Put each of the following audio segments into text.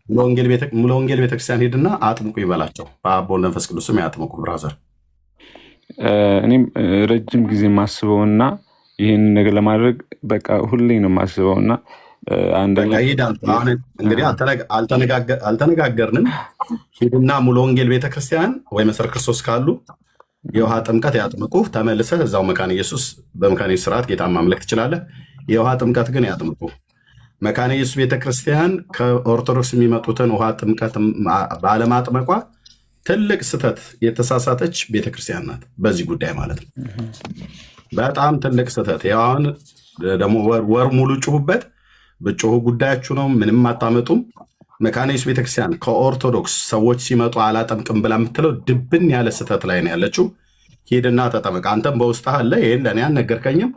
ሙሉ ወንጌል ቤተክርስቲያን ሄድና አጥምቁ ይበላቸው። በአብ በወልድ በመንፈስ ቅዱስም ያጥምቁ ብራዘር። እኔም ረጅም ጊዜ ማስበውና ይህን ነገር ለማድረግ በቃ ሁሌ ነው ማስበውና አንደኛ እንግዲህ አልተነጋገርንም። ሂድና ሙሉ ወንጌል ቤተክርስቲያን ወይ መሰረት ክርስቶስ ካሉ የውሃ ጥምቀት ያጥምቁ። ተመልሰህ እዛው መካነ ኢየሱስ በመካነ ኢየሱስ ስርዓት ጌታን ማምለክ ትችላለህ። የውሃ ጥምቀት ግን ያጥምቁ። መካነ ኢየሱስ ቤተክርስቲያን ከኦርቶዶክስ የሚመጡትን ውሃ ጥምቀት ባለማጥመቋ ትልቅ ስህተት የተሳሳተች ቤተክርስቲያን ናት። በዚህ ጉዳይ ማለት ነው በጣም ትልቅ ስህተት። አሁን ደግሞ ወር ሙሉ ጩሁበት። በጮሁ ጉዳያችሁ ነው፣ ምንም አታመጡም። መካነ ኢየሱስ ቤተክርስቲያን ከኦርቶዶክስ ሰዎች ሲመጡ አላጠምቅም ብላ የምትለው ድብን ያለ ስህተት ላይ ነው ያለችው። ሂድና ተጠመቅ። አንተም በውስጥ አለ። ይሄን ለእኔ አልነገርከኝም፣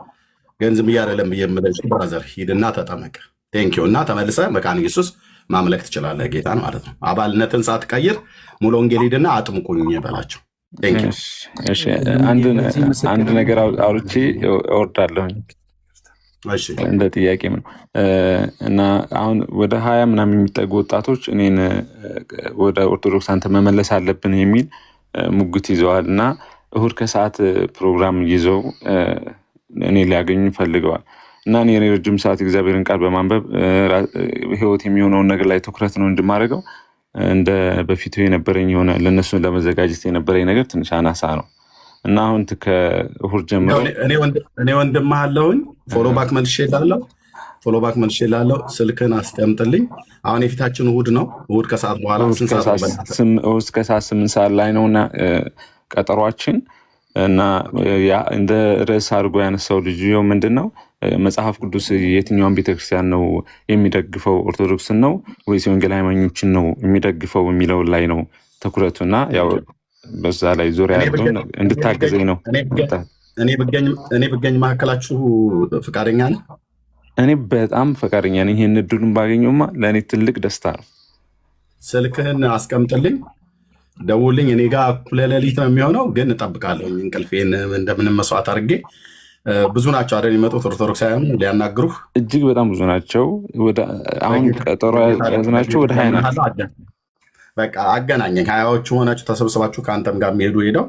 ገንዝም እያደለም ብየምለች ብራዘር፣ ሂድና ተጠመቅ። ቴንኪው። እና ተመልሰ መካነ ኢየሱስ ማምለክ ትችላለህ ጌታን ማለት ነው። አባልነትን ሳትቀይር ሙሉ ወንጌል ሂድና አጥምቁኝ በላቸው። አንድ ነገር አውርቼ እወርዳለሁኝ እንደ ጥያቄ ነው። እና አሁን ወደ 20 ምናምን የሚጠጉ ወጣቶች እኔን ወደ ኦርቶዶክስ አንተ መመለስ አለብን የሚል ሙግት ይዘዋል እና እሁድ ከሰዓት ፕሮግራም ይዘው እኔ ሊያገኙ ፈልገዋል እና እኔ ረጅም ሰዓት እግዚአብሔርን ቃል በማንበብ ህይወት የሚሆነውን ነገር ላይ ትኩረት ነው እንድማደርገው። እንደ በፊቱ የነበረኝ የሆነ ለእነሱን ለመዘጋጀት የነበረኝ ነገር ትንሽ አናሳ ነው እና አሁን ከእሁድ ጀምሮ እኔ ወንድምህ አለሁኝ። ፎሎባክ መልሼ ላለው ስልክን አስቀምጥልኝ። አሁን የፊታችን እሁድ ነው። እሁድ ከሰዓት በኋላ እሁድ ከሰዓት 8 ሰዓት ላይ ነውና ቀጠሯችን እና እንደ ርዕስ አድርጎ ያነሳው ልጅ ምንድን ነው መጽሐፍ ቅዱስ የትኛውን ቤተክርስቲያን ነው የሚደግፈው? ኦርቶዶክስን ነው ወይስ የወንጌል ሃይማኖችን ነው የሚደግፈው የሚለው ላይ ነው ትኩረቱና ያው በዛ ላይ ዙሪያ ያለው እንድታገዘኝ ነው። እኔ ብገኝ መካከላችሁ ፈቃደኛ ነህ? እኔ በጣም ፈቃደኛ ነኝ። ይሄን እድሉን ባገኘውማ ለእኔ ትልቅ ደስታ ነው። ስልክህን አስቀምጥልኝ፣ ደውልኝ። እኔ ጋር እኩለ ሌሊት ነው የሚሆነው፣ ግን እጠብቃለሁኝ። እንቅልፌን እንደምንም መስዋዕት አድርጌ። ብዙ ናቸው አይደል የሚመጡት ኦርቶዶክሳውያን ሊያናግሩህ? እጅግ በጣም ብዙ ናቸው። አሁን ቀጠሮ ያዝናቸው ወደ 20 ናቸው። በቃ አገናኘኝ። 20ዎቹ ሆናችሁ ተሰብስባችሁ ከአንተም ጋር የሚሄዱ ሄደው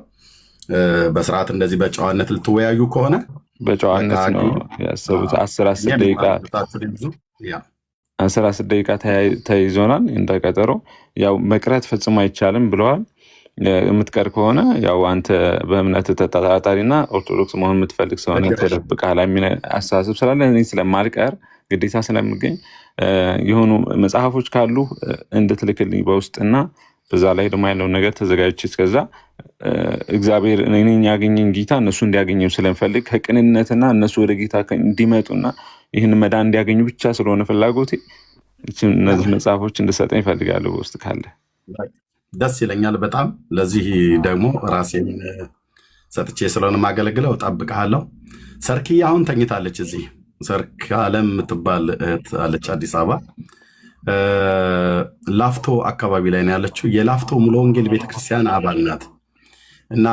በስርዓት እንደዚህ በጨዋነት ልትወያዩ ከሆነ በጨዋነት ነው ያሰቡት። 10 ደቂቃ ተይዞናል እንደቀጠሮ። ያው መቅረት ፈጽሞ አይቻልም ብለዋል። የምትቀር ከሆነ ያው አንተ በእምነት ተጠራጣሪና ኦርቶዶክስ መሆን የምትፈልግ ሰሆነ ተደብቀሃል የሚል አስተሳሰብ ስላለ እኔ ስለማልቀር ግዴታ ስለምገኝ የሆኑ መጽሐፎች ካሉ እንድትልክልኝ በውስጥና በዛ ላይ ደግሞ ያለውን ነገር ተዘጋጅቼ እስከዛ እግዚአብሔር እኔን ያገኘኝ ጌታ እነሱ እንዲያገኘው ስለምፈልግ ከቅንነትና እነሱ ወደ ጌታ እንዲመጡና ይህን መዳን እንዲያገኙ ብቻ ስለሆነ ፍላጎቴ እነዚህ መጽሐፎች እንድሰጠኝ እፈልጋለሁ። በውስጥ ካለ ደስ ይለኛል በጣም። ለዚህ ደግሞ ራሴን ሰጥቼ ስለሆነ ማገለግለው እጠብቅሃለሁ። ሰርክዬ አሁን ተኝታለች። እዚህ ሰርክ አለም የምትባል እህት አለች አዲስ አበባ ላፍቶ አካባቢ ላይ ነው ያለችው። የላፍቶ ሙሉ ወንጌል ቤተክርስቲያን አባል ናት እና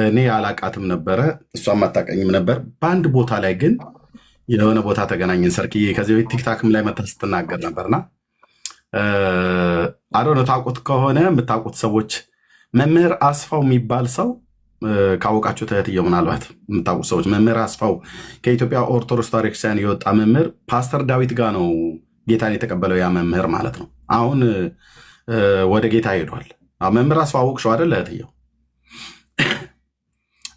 እኔ አላቃትም ነበረ፣ እሷም አታቀኝም ነበር። በአንድ ቦታ ላይ ግን የሆነ ቦታ ተገናኘን። ሰርክዬ ከዚህ በፊት ቲክታክም ላይ መታ ስትናገር ነበርና አዶነ ታውቁት ከሆነ የምታውቁት ሰዎች መምህር አስፋው የሚባል ሰው ካወቃችሁ ተህትየው ምናልባት የምታውቁት ሰዎች መምህር አስፋው ከኢትዮጵያ ኦርቶዶክስ ተዋሕዶ ቤተክርስቲያን የወጣ መምህር ፓስተር ዳዊት ጋር ነው ጌታን የተቀበለው ያ መምህር ማለት ነው። አሁን ወደ ጌታ ሄዷል። መምህር አስፋው አወቅሽው አይደል እህትየው?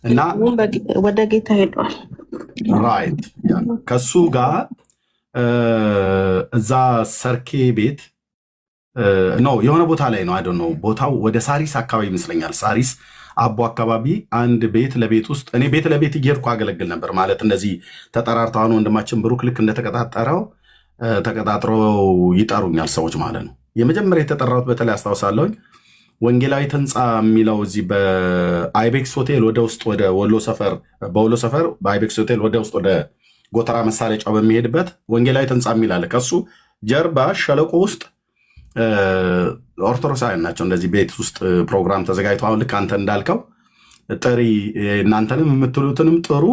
እና ወደ ጌታ ሄዷል። ራይት ከሱ ጋር እዛ ሰርኬ ቤት ነው የሆነ ቦታ ላይ ነው አይደል ነው ቦታው ወደ ሳሪስ አካባቢ ይመስለኛል። ሳሪስ አቦ አካባቢ አንድ ቤት ለቤት ውስጥ እኔ ቤት ለቤት እየሄድኩ አገለግል ነበር ማለት እንደዚህ ተጠራርተው ወንድማችን ብሩክ ልክ እንደተቀጣጠረው ተቀጣጥሮ ይጠሩኛል ሰዎች ማለት ነው። የመጀመሪያ የተጠራሁት በተለይ አስታውሳለሁኝ ወንጌላዊት ህንፃ የሚለው እዚህ በአይቤክስ ሆቴል ወደ ውስጥ ወደ ወሎ ሰፈር በወሎ ሰፈር በአይቤክስ ሆቴል ወደ ውስጥ ወደ ጎተራ መሳለጫው በሚሄድበት ወንጌላዊት ህንፃ የሚል አለ። ከሱ ጀርባ ሸለቆ ውስጥ ኦርቶዶክሳውያን ናቸው። እንደዚህ ቤት ውስጥ ፕሮግራም ተዘጋጅቶ አሁን ልክ አንተ እንዳልከው ጥሪ እናንተንም የምትሉትንም ጥሩ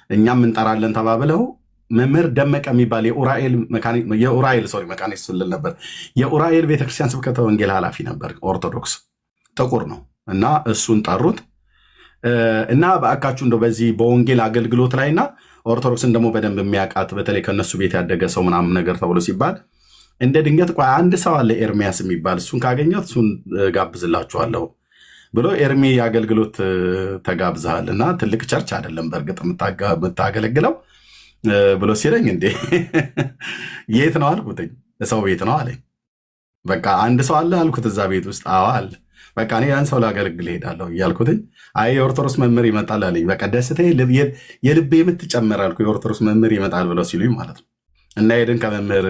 እኛም እንጠራለን ተባብለው መምህር ደመቀ የሚባል የኡራኤል መካኒክ ስልል ነበር። የኡራኤል ቤተክርስቲያን ስብከተ ወንጌል ኃላፊ ነበር። ኦርቶዶክስ ጥቁር ነው እና እሱን ጠሩት እና በአካችሁ እንደው በዚህ በወንጌል አገልግሎት ላይና ኦርቶዶክስን ደግሞ በደንብ የሚያውቃት በተለይ ከነሱ ቤት ያደገ ሰው ምናምን ነገር ተብሎ ሲባል እንደ ድንገት አንድ ሰው አለ ኤርሚያስ የሚባል እሱን ካገኘት እሱን ጋብዝላችኋለሁ ብሎ ኤርሚ የአገልግሎት ተጋብዘሃል እና ትልቅ ቸርች አይደለም በእርግጥ የምታገለግለው ብሎ ሲለኝ እንዴ የት ነው አልኩትኝ። ሰው ቤት ነው አለኝ። በቃ አንድ ሰው አለ አልኩት እዛ ቤት ውስጥ። አዎ አለ። በቃ እኔ ያን ሰው ላገለግል ሄዳለሁ እያልኩትኝ አይ የኦርቶዶክስ መምህር ይመጣል አለኝ። በቃ ደስታዬ የልቤ የምትጨመር አልኩ የኦርቶዶክስ መምህር ይመጣል ብለው ሲሉኝ ማለት ነው። እና ሄድን ከመምህር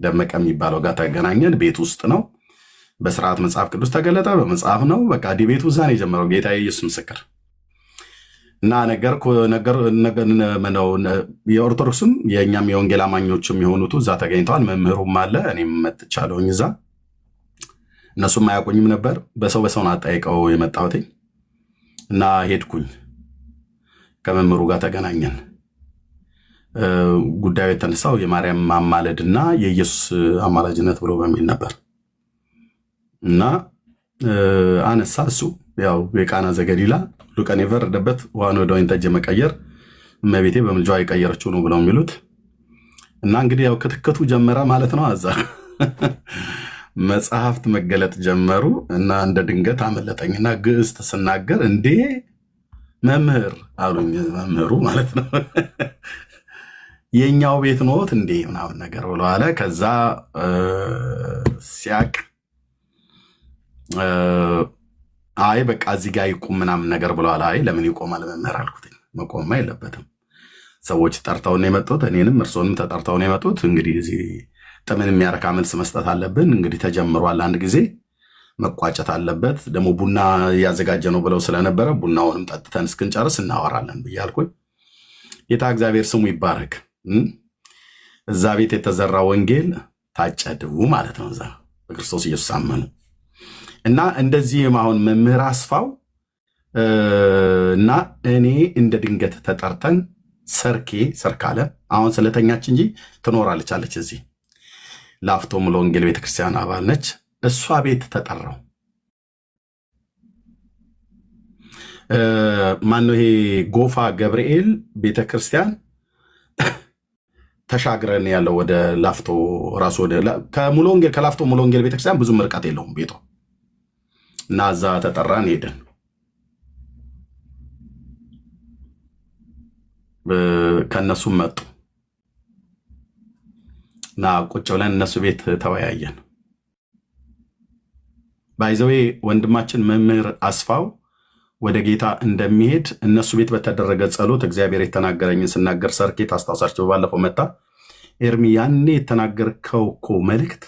ደመቀ የሚባለው ጋር ተገናኘን። ቤት ውስጥ ነው። በስርዓት መጽሐፍ ቅዱስ ተገለጠ። በመጽሐፍ ነው። በቃ ዲቤቱ እዛ ነው የጀመረው። ጌታ ኢየሱስ ምስክር እና የኦርቶዶክስም የእኛም የወንጌል አማኞችም የሆኑት እዛ ተገኝተዋል። መምህሩም አለ። እኔም መጥቻለሁኝ እዛ። እነሱም አያውቁኝም ነበር። በሰውን አጠያይቀው የመጣሁት እና ሄድኩኝ። ከመምህሩ ጋር ተገናኘን። ጉዳዩ የተነሳው የማርያም ማማለድ እና የኢየሱስ አማላጅነት ብሎ በሚል ነበር እና አነሳ። እሱ ያው የቃና ዘገሊላ ሁሉ ቀን የፈረደበት ውሃን ወደ ወይን ጠጅ መቀየር እመቤቴ በምልጃዋ የቀየረችው ነው ብለው የሚሉት እና እንግዲህ ያው ክትክቱ ጀመረ ማለት ነው። አዛ መጽሐፍት መገለጥ ጀመሩ እና እንደ ድንገት አመለጠኝና ግዕዝ ስናገር እንዴ መምህር አሉኝ። መምህሩ ማለት ነው የኛው ቤት ኖት እንዴ ምናምን ነገር ብሎ አለ። ከዛ ሲያቅ አይ በቃ እዚህ ጋር ይቁም ምናምን ነገር ብለዋል። አይ ለምን ይቆማል መምህር አልኩት። መቆምማ የለበትም ሰዎች ጠርተውን የመጡት እኔንም እርሶንም ተጠርተውን የመጡት እንግዲህ እዚህ ጥምን የሚያረካ መልስ መስጠት አለብን። እንግዲህ ተጀምሯል፣ አንድ ጊዜ መቋጨት አለበት። ደግሞ ቡና እያዘጋጀ ነው ብለው ስለነበረ ቡናውንም ጠጥተን እስክንጨርስ እናወራለን ብያልኩኝ። ጌታ እግዚአብሔር ስሙ ይባረክ። እዛ ቤት የተዘራ ወንጌል ታጨድቡ ማለት ነው። እዛ በክርስቶስ ኢየሱስ አመኑ እና እንደዚህም አሁን መምህር አስፋው እና እኔ እንደ ድንገት ተጠርተን ሰርካለ አሁን ስለተኛች እንጂ ትኖራለች አለች። እዚህ ላፍቶ ሙሉ ወንጌል ቤተክርስቲያን አባል ነች። እሷ ቤት ተጠራው። ማነው ይሄ ጎፋ ገብርኤል ቤተክርስቲያን ተሻግረን ያለው ወደ ላፍቶ ራሱ ወደ ከሙሉ ወንጌል ከላፍቶ ሙሉ ወንጌል ቤተክርስቲያን ብዙም ርቀት የለውም ቤቷ እና እዛ ተጠራን ሄደን ከነሱም መጡ እና ቁጭ ብለን እነሱ ቤት ተወያየን። ባይዘዌ ወንድማችን መምህር አስፋው ወደ ጌታ እንደሚሄድ እነሱ ቤት በተደረገ ጸሎት እግዚአብሔር የተናገረኝን ስናገር ሰርኬት አስታውሳቸው ባለፈው መጣ ኤርሚ ያኔ የተናገርከው እኮ መልእክት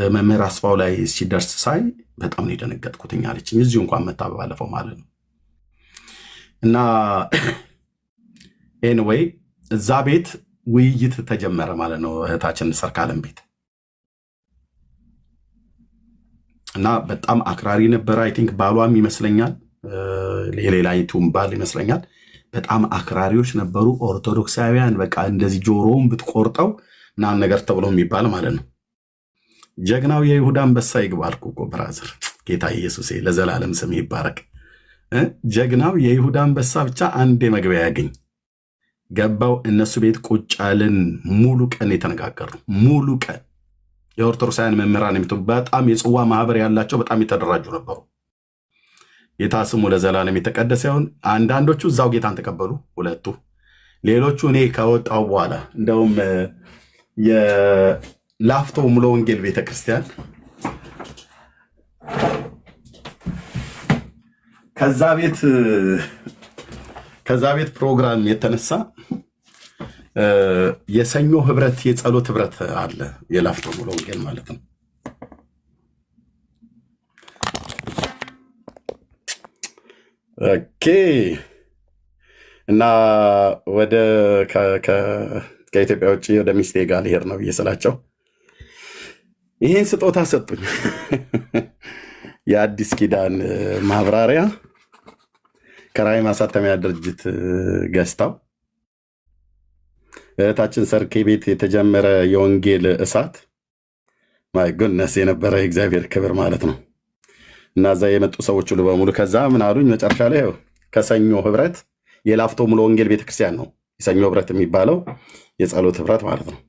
መምህር አስፋው ላይ ሲደርስ ሳይ በጣም ነው የደነገጥኩትኝ አለችኝ። እዚሁ እንኳን መጣ ባለፈው ማለት ነው። እና ኤኒዌይ እዛ ቤት ውይይት ተጀመረ ማለት ነው። እህታችን ሰርካለም ቤት እና በጣም አክራሪ ነበረ። አይ ቲንክ ባሏም ይመስለኛል የሌላይቱም ባል ይመስለኛል። በጣም አክራሪዎች ነበሩ ኦርቶዶክሳውያን። በቃ እንደዚህ ጆሮውን ብትቆርጠው ምናምን ነገር ተብሎ የሚባል ማለት ነው። ጀግናው የይሁዳ አንበሳ ይግባልኩ እኮ ብራዘር። ጌታ ኢየሱስ ለዘላለም ስም ይባረክ። ጀግናው የይሁዳ አንበሳ ብቻ አንድ መግቢያ ያገኝ ገባው። እነሱ ቤት ቁጭ አልን። ሙሉ ቀን የተነጋገሩ ሙሉ ቀን የኦርቶዶክሳውያን መምህራን በጣም የጽዋ ማህበር ያላቸው በጣም የተደራጁ ነበሩ። ጌታ ስሙ ለዘላለም የተቀደሰ ይሁን። አንዳንዶቹ እዛው ጌታን ተቀበሉ ሁለቱ። ሌሎቹ እኔ ከወጣው በኋላ እንደውም የላፍቶ ሙሉ ወንጌል ቤተክርስቲያን ከዛ ቤት ፕሮግራም የተነሳ የሰኞ ህብረት የጸሎት ህብረት አለ። የላፍቶ ሙሉ ወንጌል ማለት ነው። ኦኬ እና ወደ ከኢትዮጵያ ውጭ ወደ ሚስቴ ጋር ልሄድ ነው ብዬ ስላቸው ይሄን ስጦታ ሰጡኝ። የአዲስ ኪዳን ማብራሪያ ከራዕይ ማሳተሚያ ድርጅት ገዝተው እህታችን ሰርኬ ቤት የተጀመረ የወንጌል እሳት ማይ ጎድነስ የነበረ የእግዚአብሔር ክብር ማለት ነው። እና እዛ የመጡ ሰዎች ሁሉ በሙሉ ከዛ ምን አሉኝ መጨረሻ ላይ ከሰኞ ህብረት የላፍቶ ሙሉ ወንጌል ቤተክርስቲያን ነው የሰኞ ህብረት የሚባለው የጸሎት ህብረት ማለት ነው።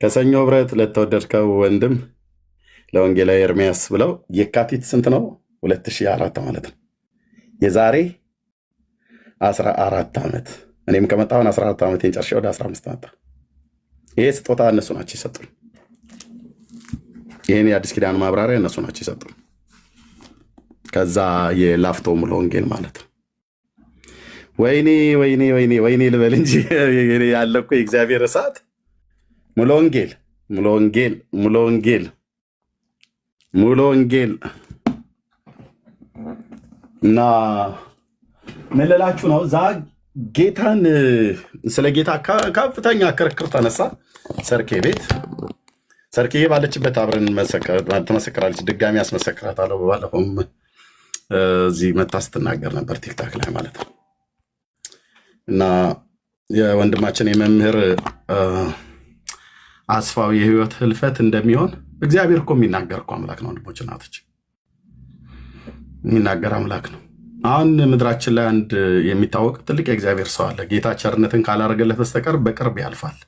ከሰኞ ህብረት ለተወደድከው ወንድም ለወንጌላዊ ኤርሚያስ ብለው የካቲት ስንት ነው 2004 ማለት ነው የዛሬ 14 ዓመት እኔም ከመጣሁን 14 ዓመት ጨርሼ ወደ 15 መጣ። ይሄ ስጦታ እነሱ ናቸው ይሰጡን። ይሄን የአዲስ ኪዳን ማብራሪያ እነሱ ናቸው ይሰጡን። ከዛ የላፍቶ ሙሉ ወንጌል ማለት ነው። ወይኔ ወይኔ ወይኔ ወይኔ ልበል እንጂ ያለኩ የእግዚአብሔር እሳት ሙሉ ወንጌል ሙሉ ወንጌል ሙሉ ወንጌል ሙሉ ወንጌል እና ምን ልላችሁ ነው? እዛ ጌታን ስለ ጌታ ከፍተኛ ክርክር ተነሳ። ሰርኬ ቤት ሰርኬ ባለችበት አብረን ትመሰክራለች። ድጋሚ ያስመሰክራታለሁ። ባለፈውም እዚህ መታ ስትናገር ነበር ቲክታክ ላይ ማለት ነው። እና የወንድማችን የመምህር አስፋው የህይወት ህልፈት እንደሚሆን እግዚአብሔር እኮ የሚናገር እኮ አምላክ ነው። ወንድሞች እናቶች የሚናገር አምላክ ነው። አሁን ምድራችን ላይ አንድ የሚታወቅ ትልቅ የእግዚአብሔር ሰው አለ። ጌታ ቸርነትን ካላደረገለት በስተቀር በቅርብ ያልፋል።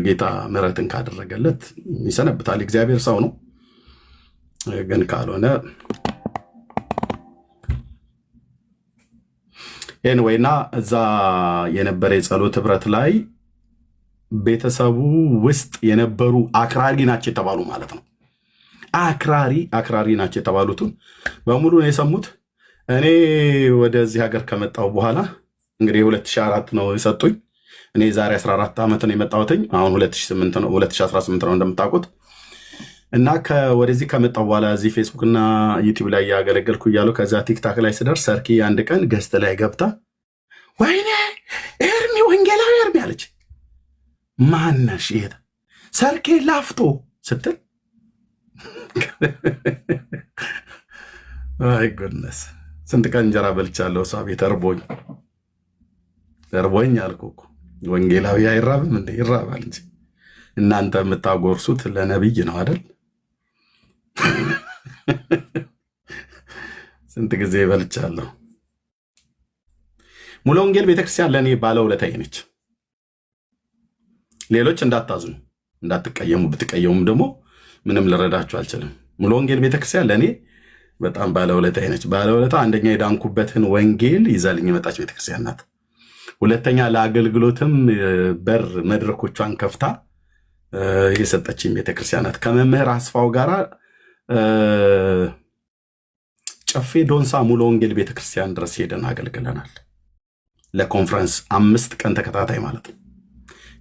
ጌታ ምሕረትን ካደረገለት ይሰነብታል። እግዚአብሔር ሰው ነው። ግን ካልሆነ ኤንዌይና እዛ የነበረ የጸሎት ህብረት ላይ ቤተሰቡ ውስጥ የነበሩ አክራሪ ናቸው የተባሉ ማለት ነው። አክራሪ ናቸው የተባሉትን በሙሉ ነው የሰሙት። እኔ ወደዚህ ሀገር ከመጣሁ በኋላ እንግዲህ 2004 ነው የሰጡኝ። እኔ ዛሬ 14 ዓመት ነው የመጣሁትኝ። አሁን 2018 ነው እንደምታውቁት። እና ወደዚህ ከመጣሁ በኋላ እዚህ ፌስቡክ እና ዩቲዩብ ላይ ያገለገልኩ እያለሁ ከዛ ቲክታክ ላይ ስደርስ ሰርኪ አንድ ቀን ገዝት ላይ ገብታ ወይኔ ኤርሚ ወንጌላዊ ኤርሚ አለች። ማነሽ ይሄ ሰርኬ ላፍቶ ስትል አይ ጎድነስ ስንት ቀን እንጀራ በልቻለሁ እሷ ቤት እርቦኝ አልኩ እኮ። ወንጌላዊ አይራብም እንዴ? ይራባል እንጂ እናንተ የምታጎርሱት ለነብይ ነው አይደል? ስንት ጊዜ በልቻለሁ። ሙሉ ወንጌል ቤተክርስቲያን ለእኔ ባለውለታዬ ነች። ሌሎች እንዳታዝኑ እንዳትቀየሙ፣ ብትቀየሙም ደግሞ ምንም ልረዳችሁ አልችልም። ሙሉ ወንጌል ቤተክርስቲያን ለእኔ በጣም ባለውለታዬ ነች። ባለውለታ አንደኛ የዳንኩበትን ወንጌል ይዛልኝ የመጣች ቤተክርስቲያን ናት። ሁለተኛ ለአገልግሎትም በር መድረኮቿን ከፍታ የሰጠችኝ ቤተክርስቲያን ናት። ከመምህር አስፋው ጋር ጨፌ ዶንሳ ሙሉ ወንጌል ቤተክርስቲያን ድረስ ሄደን አገልግለናል። ለኮንፈረንስ 5 ቀን ተከታታይ ማለት ነው።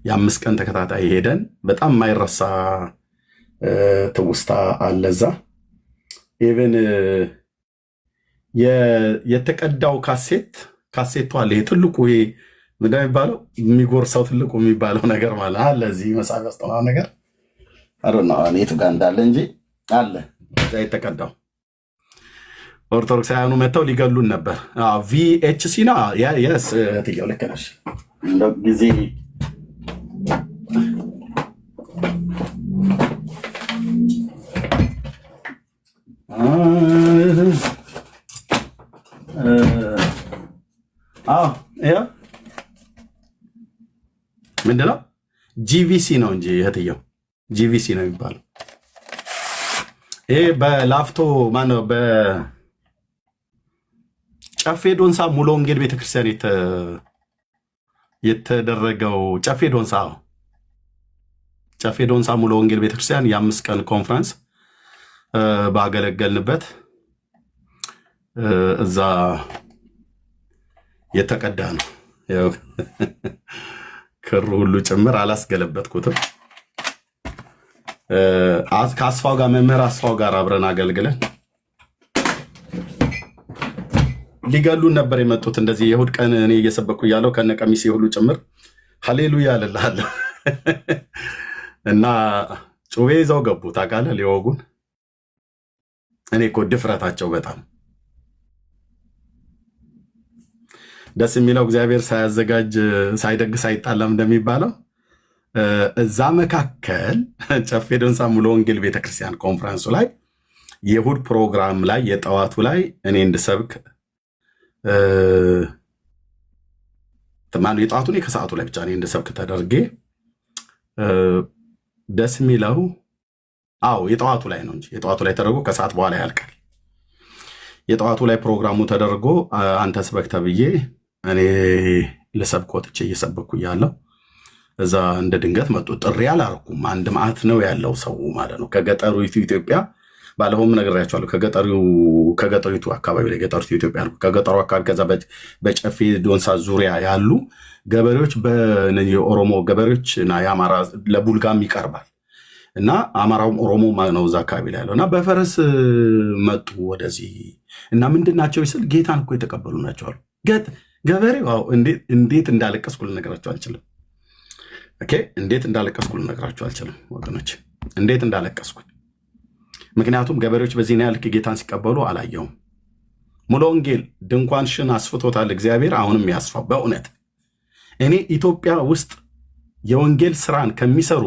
የ5 ቀን ተከታታይ ሄደን በጣም የማይረሳ ትውስታ አለዛ። ኢቨን የተቀዳው ካሴቱ አለ። ይሄ ትልቁ ይሄ ምንድን ነው የሚባለው? የሚጎርሰው ትልቁ የሚባለው ነገር ማለት አለ። እዚህ መጽሐፍ ያስጠናው ነገር አሮና እኔቱ ጋር እንዳለ እንጂ አለ እዛ የተቀዳው። ኦርቶዶክሳውያኑ መጥተው ሊገሉን ነበር። ቪኤችሲ ነው የስ እህትየው ልክ ነሽ። እንደው ጊዜ ምንድነው? ጂቪሲ ነው እንጂ እህትየው ጂቪሲ ነው የሚባለው። ይሄ በላፍቶ ማነው በጨፌ ዶንሳ ሙሉ ወንጌል ቤተክርስቲያን የተደረገው ጨፌ ዶንሳ ሙሉ ወንጌል ቤተክርስቲያን የ5 ቀን ኮንፈረንስ ባገለገልንበት እዛ የተቀዳ ነው። ክሩ ሁሉ ጭምር አላስገለበትኩትም። ከአስፋው ጋር መምህር አስፋው ጋር አብረን አገልግለን ሊገሉን ነበር የመጡት። እንደዚህ የእሑድ ቀን እኔ እየሰበኩ እያለሁ ከነ ቀሚሴ ሁሉ ጭምር ሃሌሉያ እልልሃለሁ እና ጩቤ ይዘው ገቡ። ታውቃለህ ሊወጉን። እኔ እኮ ድፍረታቸው በጣም ደስ የሚለው እግዚአብሔር ሳያዘጋጅ ሳይደግስ አይጣላም እንደሚባለው እዛ መካከል ጨፌ ደንሳ ሙሉ ወንጌል ቤተክርስቲያን ኮንፈረንሱ ላይ የእሑድ ፕሮግራም ላይ የጠዋቱ ላይ እኔ እንድሰብክ የጠዋቱ ከሰዓቱ ላይ ብቻ እኔ እንድሰብክ ተደርጌ ደስ የሚለው የጠዋቱ ላይ ነው እንጂ የጠዋቱ ላይ ተደርጎ ከሰዓት በኋላ ያልቃል። የጠዋቱ ላይ ፕሮግራሙ ተደርጎ አንተ ስበክ ተብዬ እኔ ልሰብክ ወጥቼ እየሰበኩ እያለሁ እዛ እንደ ድንገት መጡ። ጥሪ አላረኩም። አንድ መዓት ነው ያለው ሰው ማለት ነው። ከገጠሩ ኢትዮጵያ ባለፈውም ነግሬያቸዋለሁ። ከገጠሪቱ አካባቢ ላይ ገጠሪቱ ኢትዮጵያ ነው። ከገጠሩ አካባቢ ከዛ በጨፌ ዶንሳ ዙሪያ ያሉ ገበሬዎች የኦሮሞ ገበሬዎች እና የአማራ ለቡልጋም ይቀርባል እና አማራውም ኦሮሞ ነው እዛ አካባቢ ላይ ያለው እና በፈረስ መጡ ወደዚህ እና ምንድን ናቸው ስል ጌታን እኮ የተቀበሉ ናቸው አሉ። ገበሬው እንዴት እንዳለቀስኩ ልነግራቸው አልችልም። እንዴት እንዳለቀስኩ ልነግራቸው አልችልም ወገኖች፣ እንዴት እንዳለቀስኩ። ምክንያቱም ገበሬዎች በዚህ ያህል ጌታን ሲቀበሉ አላየውም። ሙሉ ወንጌል ድንኳንሽን አስፍቶታል እግዚአብሔር፣ አሁንም ያስፋው። በእውነት እኔ ኢትዮጵያ ውስጥ የወንጌል ስራን ከሚሰሩ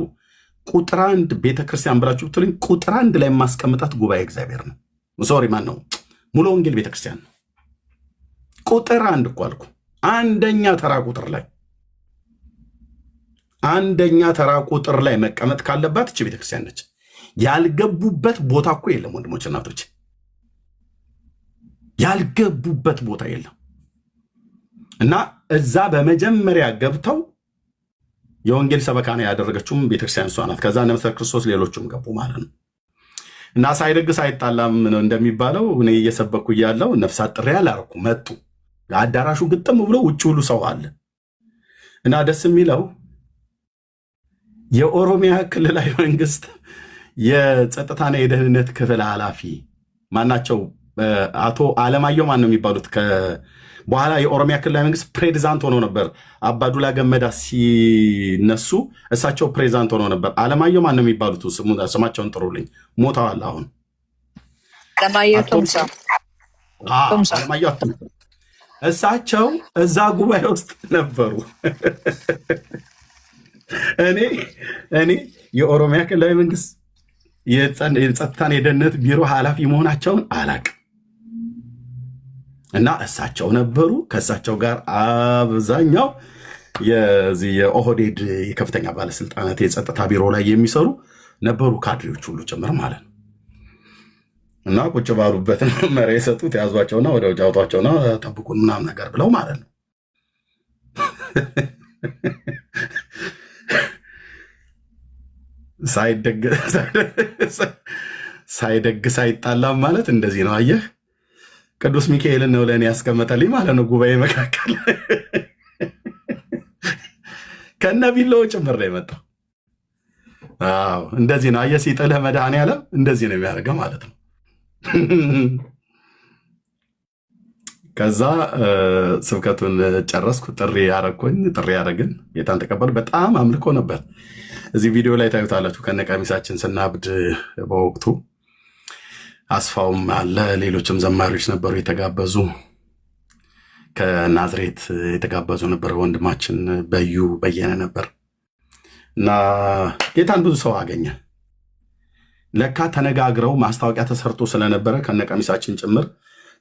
ቁጥር 1 ቤተክርስቲያን ብላችሁ ብትሉኝ ቁጥር 1 ላይ የማስቀምጣት ጉባኤ እግዚአብሔር ነው። ሶሪ ማን ነው? ሙሉ ወንጌል ቤተክርስቲያን ነው። ቁጥር 1 እኮ አልኩ። አንደኛ ተራ ቁጥር ላይ መቀመጥ ካለባት እቺ ቤተክርስቲያን ነች። ያልገቡበት ቦታ እኮ የለም ወንድሞች እናቶች፣ ያልገቡበት ቦታ የለም። እና እዛ በመጀመሪያ ገብተው የወንጌል ሰበካና ያደረገችውም ቤተክርስቲያን እሷ ናት። ከዛ እነ መሰረት ክርስቶስ ሌሎችም ገቡ ማለት ነው። እና ሳይደግስ አይጣላም ነው እንደሚባለው። እኔ እየሰበኩ እያለው ነፍሳት ጥሪ አላረኩ። መጡ። አዳራሹ ግጥም ብሎ ውጭ ሁሉ ሰው አለ። እና ደስ የሚለው የኦሮሚያ ክልላዊ መንግስት የጸጥታና የደህንነት ክፍል ኃላፊ ማናቸው? አቶ አለማየሁ ማን ነው የሚባሉት? በኋላ የኦሮሚያ ክልላዊ መንግስት ፕሬዚዳንት ሆኖ ነበር። አባዱላ ገመዳ ሲነሱ እሳቸው ፕሬዚዳንት ሆኖ ነበር። አለማየሁ ማን ነው የሚባሉት? ስማቸውን ጥሩልኝ። ሞተዋል አሁን። አለማየሁ ቶምሳ። እሳቸው እዛ ጉባኤ ውስጥ ነበሩ። እኔ የኦሮሚያ ክልላዊ መንግስት የጸጥታን የደህንነት ቢሮ ኃላፊ መሆናቸውን አላቅም። እና እሳቸው ነበሩ። ከእሳቸው ጋር አብዛኛው የኦህዴድ የከፍተኛ ባለስልጣናት የጸጥታ ቢሮ ላይ የሚሰሩ ነበሩ፣ ካድሬዎች ሁሉ ጭምር ማለት ነው። እና ቁጭ ባሉበት መመሪያ የሰጡት ያዟቸውና ወደ ውጭ አውጧቸውና ጠብቁን ምናምን ነገር ብለው ማለት ነው። ሳይደግስ አይጣላም ማለት እንደዚህ ነው። አየህ፣ ቅዱስ ሚካኤልን ነው ለእኔ ያስቀመጠልኝ ማለት ነው። ጉባኤ መካከል ከነ ቢላው ጭምር ነው የመጣው። እንደዚህ ነው። አየህ፣ ሲጥልህ መድኃኔዓለም እንደዚህ ነው የሚያደርገው ማለት ነው። ከዛ ስብከቱን ጨረስኩ። ጥሪ ያደረግን ጌታን ተቀበሉ። በጣም አምልኮ ነበር። እዚህ ቪዲዮ ላይ ታዩታላችሁ። ከነቀሚሳችን ስናብድ በወቅቱ አስፋውም አለ፣ ሌሎችም ዘማሪዎች ነበሩ የተጋበዙ። ከናዝሬት የተጋበዙ ነበር። ወንድማችን በየነ ነበር እና ጌታን ብዙ ሰው አገኘ። ለካ ተነጋግረው ማስታወቂያ ተሰርቶ ስለነበረ ከነቀሚሳችን ጭምር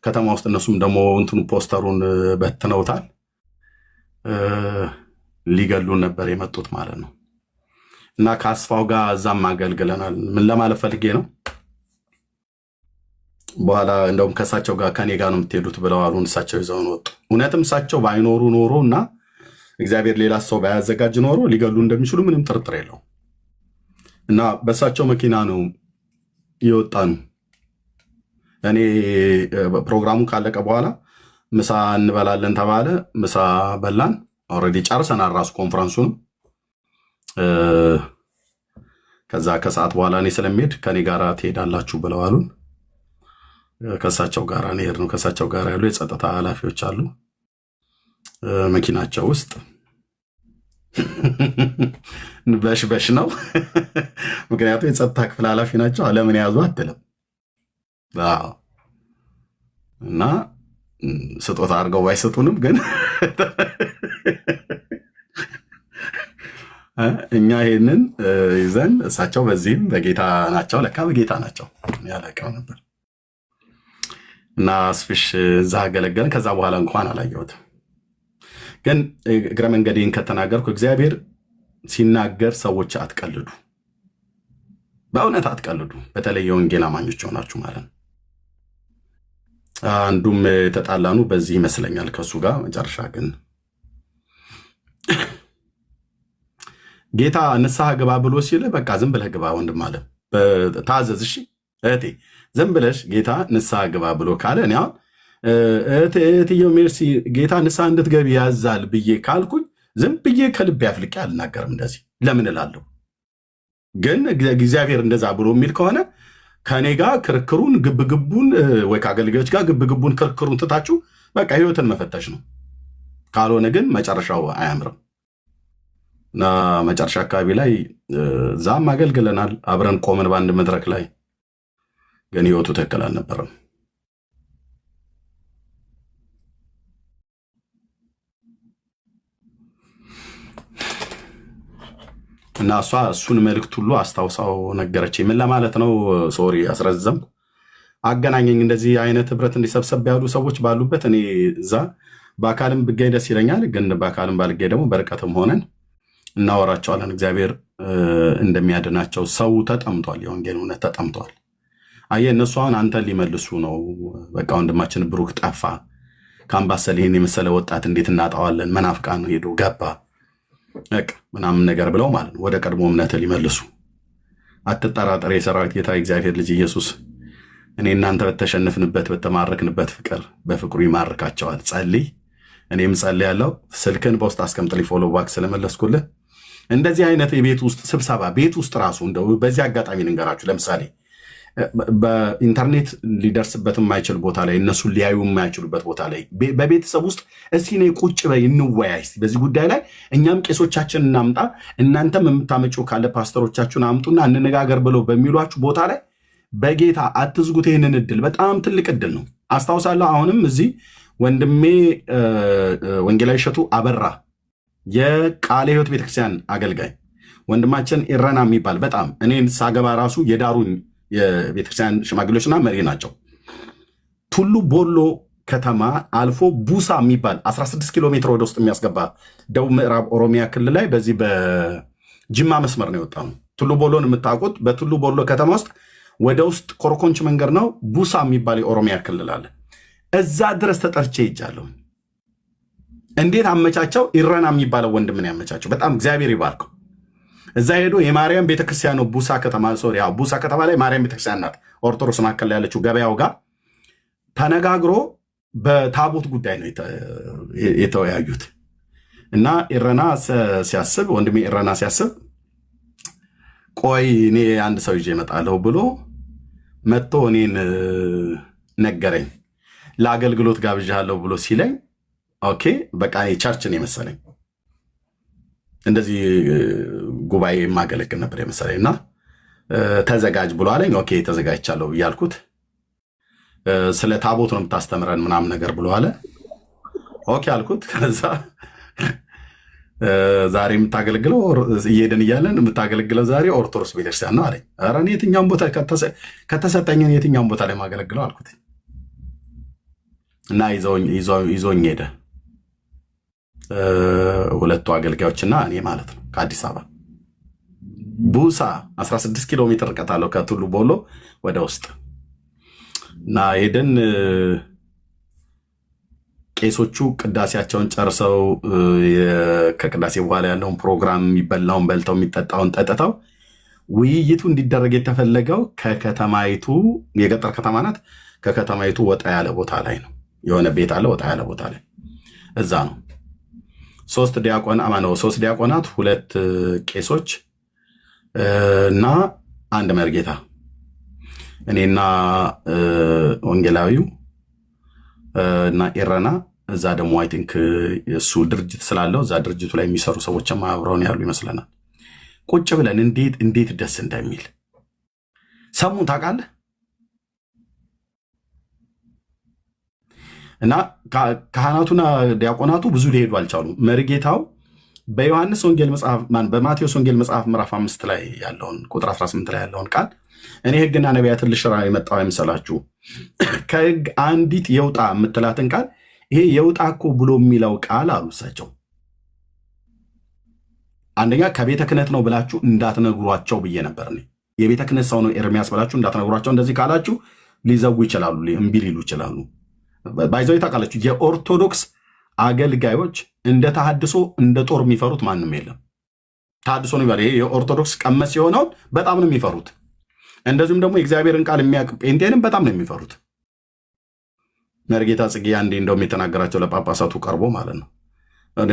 ከተማ ውስጥ እነሱም ደግሞ እንትኑ ፖስተሩን በትነውታል። ሊገሉን ነበር የመጡት ማለት ነው። እና ከአስፋው ጋር እዛም አገልግለናል። ምን ለማለት ፈልጌ ነው፣ በኋላ እንደውም ከእሳቸው ጋር ከኔ ጋር ነው የምትሄዱት ብለው አሉን። እሳቸው ይዘውን ወጡ። እውነትም እሳቸው ባይኖሩ ኖሮ እና እግዚአብሔር ሌላ ሰው ባያዘጋጅ ኖሮ ሊገሉ እንደሚችሉ ምንም ጥርጥር የለው። እና በእሳቸው መኪና ነው የወጣ ነው። እኔ ፕሮግራሙ ካለቀ በኋላ ምሳ እንበላለን ተባለ። ምሳ በላን። ኦልሬዲ ጨርሰናል ራሱ ኮንፈረንሱን። ከዛ ከሰዓት በኋላ እኔ ስለሚሄድ ከኔ ጋር ትሄዳላችሁ ብለው አሉን። ከእሳቸው ጋር እንሄድ ነው። ከእሳቸው ጋር ያሉ የጸጥታ ኃላፊዎች አሉ መኪናቸው ውስጥ። በሽበሽ ነው። ምክንያቱም የጸጥታ ክፍል ኃላፊ ናቸው። ለምን ያዙ አትልም። እና ስጦታ አድርገው ባይሰጡንም ግን እኛ ይሄንን ይዘን እሳቸው በዚህም በጌታ ናቸው፣ ለካ በጌታ ናቸው ያለቀው ነበር እና አስፍሽ እዛ አገለገልን። ከዛ በኋላ እንኳን አላየሁትም። ግን እግረ መንገዴን ከተናገርኩ እግዚአብሔር ሲናገር ሰዎች አትቀልዱ፣ በእውነት አትቀልዱ። በተለይ የወንጌል አማኞች ሆናችሁ ማለት ነው። አንዱም የተጣላኑ በዚህ ይመስለኛል ከሱ ጋር መጨረሻ ግን ጌታ ንስሐ ግባ ብሎ ሲል በቃ ዝም ብለህ ግባ ወንድም አለ ታዘዝ። እሺ እህቴ ዝም ብለሽ ጌታ ንስሐ ግባ ብሎ ካለ እኔ አሁን እህትየው ሜርሲ ጌታ ንስሐ እንድትገቢ ያዛል ብዬ ካልኩኝ ዝም ብዬ ከልቤ አፍልቄ አልናገርም። እንደዚህ ለምን እላለሁ? ግን እግዚአብሔር እንደዛ ብሎ የሚል ከሆነ ከኔ ጋር ክርክሩን ግብግቡን ወይ ከአገልጋዮች ጋር ግብግቡን ክርክሩን ትታችሁ በቃ ህይወትን መፈተሽ ነው። ካልሆነ ግን መጨረሻው አያምርም። እና መጨረሻ አካባቢ ላይ ዛም አገልግለናል፣ አብረን ቆመን በአንድ መድረክ ላይ ግን ህይወቱ ትክክል አልነበረም። እና እሷ እሱን መልእክት ሁሉ አስታውሳው ነገረች። ምን ለማለት ነው? ሶሪ አስረዘም አገናኘኝ። እንደዚህ አይነት ህብረት እንዲሰብሰብ ያሉ ሰዎች ባሉበት እኔ እዛ በአካልም ብገኝ ደስ ይለኛል። ግን በአካልም ባልገኝ ደግሞ በርቀትም ሆነን እናወራቸዋለን። እግዚአብሔር እንደሚያድናቸው ሰው ተጠምቷል፣ የወንጌል እውነት ተጠምቷል። አየህ እነሱ አሁን አንተን ሊመልሱ ነው። በቃ ወንድማችን ብሩክ ጠፋ፣ ከአምባሰል ይህን የመሰለ ወጣት እንዴት እናጣዋለን? መናፍቃን ሄዶ ገባ ምናምን ነገር ብለው ማለት ነው ወደ ቀድሞ እምነት ሊመልሱ። አትጠራጠር የሰራዊት ጌታ እግዚአብሔር ልጅ ኢየሱስ እኔ እናንተ በተሸነፍንበት በተማረክንበት ፍቅር በፍቅሩ ይማርካቸዋል። ጸልይ፣ እኔም ጸልያለሁ። ስልክን በውስጥ አስቀምጥልኝ፣ ፎሎ ባክ ስለመለስኩልህ። እንደዚህ አይነት የቤት ውስጥ ስብሰባ ቤት ውስጥ ራሱ እንደው በዚህ አጋጣሚ ልንገራችሁ። ለምሳሌ በኢንተርኔት ሊደርስበት የማይችል ቦታ ላይ እነሱ ሊያዩ የማይችሉበት ቦታ ላይ በቤተሰብ ውስጥ እስቲ ነይ ቁጭ በይ እንወያይ በዚህ ጉዳይ ላይ እኛም ቄሶቻችን እናምጣ እናንተም የምታመጪው ካለ ፓስተሮቻችሁን አምጡና እንነጋገር ብለው በሚሏችሁ ቦታ ላይ በጌታ አትዝጉት። ይህንን እድል በጣም ትልቅ እድል ነው። አስታውሳለሁ አሁንም እዚህ ወንድሜ ወንጌላዊ እሸቱ አበራ የቃለ ሕይወት ቤተክርስቲያን አገልጋይ ወንድማችን ኢረና የሚባል በጣም እኔን ሳገባ ራሱ የዳሩኝ የቤተክርስቲያን ሽማግሌዎችና መሪ ናቸው። ቱሉ ቦሎ ከተማ አልፎ ቡሳ የሚባል 16 ኪሎ ሜትር ወደ ውስጥ የሚያስገባ ደቡብ ምዕራብ ኦሮሚያ ክልል ላይ በዚህ በጅማ መስመር ነው የወጣው። ቱሉ ቦሎን የምታውቁት በቱሉ ቦሎ ከተማ ውስጥ ወደ ውስጥ ኮረኮንች መንገድ ነው። ቡሳ የሚባል የኦሮሚያ ክልል አለ። እዛ ድረስ ተጠርቼ ይጃለሁ። እንዴት አመቻቸው? ኢረና የሚባለው ወንድምን ያመቻቸው። በጣም እግዚአብሔር ይባርከው። እዛ ሄዶ የማርያም ቤተክርስቲያን ነው ቡሳ ከተማ ሶሪያ ቡሳ ከተማ ላይ ማርያም ቤተክርስቲያን ናት። ኦርቶዶክስ ማዕከል ላይ ያለችው ገበያው ጋር ተነጋግሮ በታቦት ጉዳይ ነው የተወያዩት። እና ኢረና ሲያስብ ወንድሜ ኢረና ሲያስብ ቆይ እኔ አንድ ሰው ይዤ እመጣለሁ ብሎ መጥቶ እኔን ነገረኝ። ለአገልግሎት ጋብዣለሁ ብሎ ሲለኝ ኦኬ በቃ ቸርችን የመሰለኝ እንደዚህ ጉባኤ የማገለግል ነበር የመሰለኝ እና ተዘጋጅ ብሎ አለኝ። ኦኬ ተዘጋጅቻለሁ እያልኩት ስለ ታቦት ነው የምታስተምረን ምናምን ነገር ብሎ አለ። ኦኬ አልኩት። ከዛ ዛሬ የምታገለግለው እየሄድን እያለን የምታገለግለው ዛሬ ኦርቶዶክስ ቤተክርስቲያን ነው አለኝ። ኧረ እኔ የትኛውን ቦታ ከተሰጠኝ የትኛውን ቦታ ላይ ማገለግለው አልኩት እና ይዞኝ ሄደ። ሁለቱ አገልጋዮችና እኔ ማለት ነው ከአዲስ አበባ ቡሳ 16 ኪሎ ሜትር ርቀት አለው ከቱሉ ቦሎ ወደ ውስጥ እና ሄደን ቄሶቹ ቅዳሴያቸውን ጨርሰው ከቅዳሴ በኋላ ያለውን ፕሮግራም የሚበላውን በልተው የሚጠጣውን ጠጥተው ውይይቱ እንዲደረግ የተፈለገው ከከተማይቱ የገጠር ከተማ ናት። ከከተማይቱ ወጣ ያለ ቦታ ላይ ነው። የሆነ ቤት አለ ወጣ ያለ ቦታ ላይ እዛ ነው። ሶስት ዲያቆናት፣ ሁለት ቄሶች እና አንድ መርጌታ እኔና ወንጌላዊው እና ኢረና እዛ ደግሞ አይ ቲንክ እሱ ድርጅት ስላለው እዛ ድርጅቱ ላይ የሚሰሩ ሰዎችም አብረውን ያሉ ይመስለናል። ቁጭ ብለን እንዴት ደስ እንደሚል ሰሙን ታውቃለህ። እና ካህናቱና ዲያቆናቱ ብዙ ሊሄዱ አልቻሉም። መሪጌታው በዮሐንስ ወንጌል መጽሐፍ በማቴዎስ ወንጌል መጽሐፍ ምዕራፍ 5 ላይ ያለውን ቁጥር 18 ላይ ያለውን ቃል እኔ ሕግና ነቢያትን ልሽራ የመጣው አይምሰላችሁ፣ ከሕግ አንዲት የውጣ የምትላትን ቃል ይሄ የውጣ እኮ ብሎ የሚለው ቃል አሉ እሳቸው አንደኛ ከቤተ ክህነት ነው ብላችሁ እንዳትነግሯቸው ብዬ ነበር። የቤተ ክህነት ሰው ነው ኤርሚያስ ብላችሁ እንዳትነግሯቸው፣ እንደዚህ ካላችሁ ሊዘጉ ይችላሉ፣ እምቢ ሊሉ ይችላሉ። ባይዘው ታውቃላችሁ፣ የኦርቶዶክስ አገልጋዮች እንደ ተሐድሶ እንደ ጦር የሚፈሩት ማንም የለም። ተሐድሶ ነው ይባል። ይሄ የኦርቶዶክስ ቀመስ የሆነውን በጣም ነው የሚፈሩት። እንደዚሁም ደግሞ የእግዚአብሔርን ቃል የሚያውቅ ጴንጤንም በጣም ነው የሚፈሩት። መርጌታ ጽጌ አንዴ እንደውም የተናገራቸው ለጳጳሳቱ ቀርቦ ማለት ነው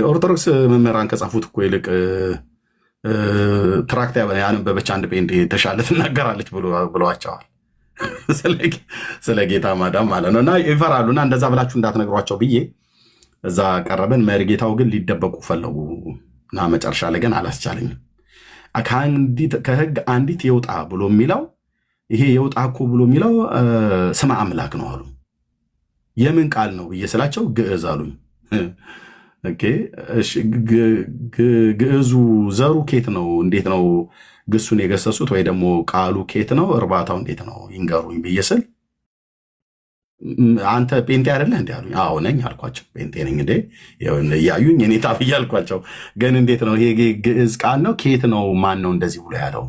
ኦርቶዶክስ መምህራን ከጻፉት እኮ ይልቅ ትራክት ያነበበች አንድ ጴንጤ ተሻለ ትናገራለች ብለዋቸዋል። ስለ ጌታ ማዳም ማለት ነው። እና ይፈራሉና እንደዛ ብላችሁ እንዳትነግሯቸው ብዬ እዛ ቀረበን። መርጌታው ግን ሊደበቁ ፈለጉ እና መጨረሻ ላይ ግን አላስቻለኝም። ከሕግ አንዲት የውጣ ብሎ የሚለው ይሄ የውጣ እኮ ብሎ የሚለው ስመ አምላክ ነው አሉ። የምን ቃል ነው ብዬ ስላቸው ግዕዝ አሉኝ። ግዕዙ ዘሩ ኬት ነው? እንዴት ነው ግሱን የገሰሱት? ወይ ደግሞ ቃሉ ኬት ነው? እርባታው እንዴት ነው ይንገሩኝ ብዬ ስል አንተ ጴንጤ አይደለህ እንዲ አሉኝ። አዎ ነኝ አልኳቸው። ጴንጤ ነኝ እንዴ እያዩኝ እኔ ታብዬ አልኳቸው። ግን እንዴት ነው ይሄ ግዕዝ ቃል ነው? ኬት ነው? ማን ነው እንደዚህ ብሎ ያለው?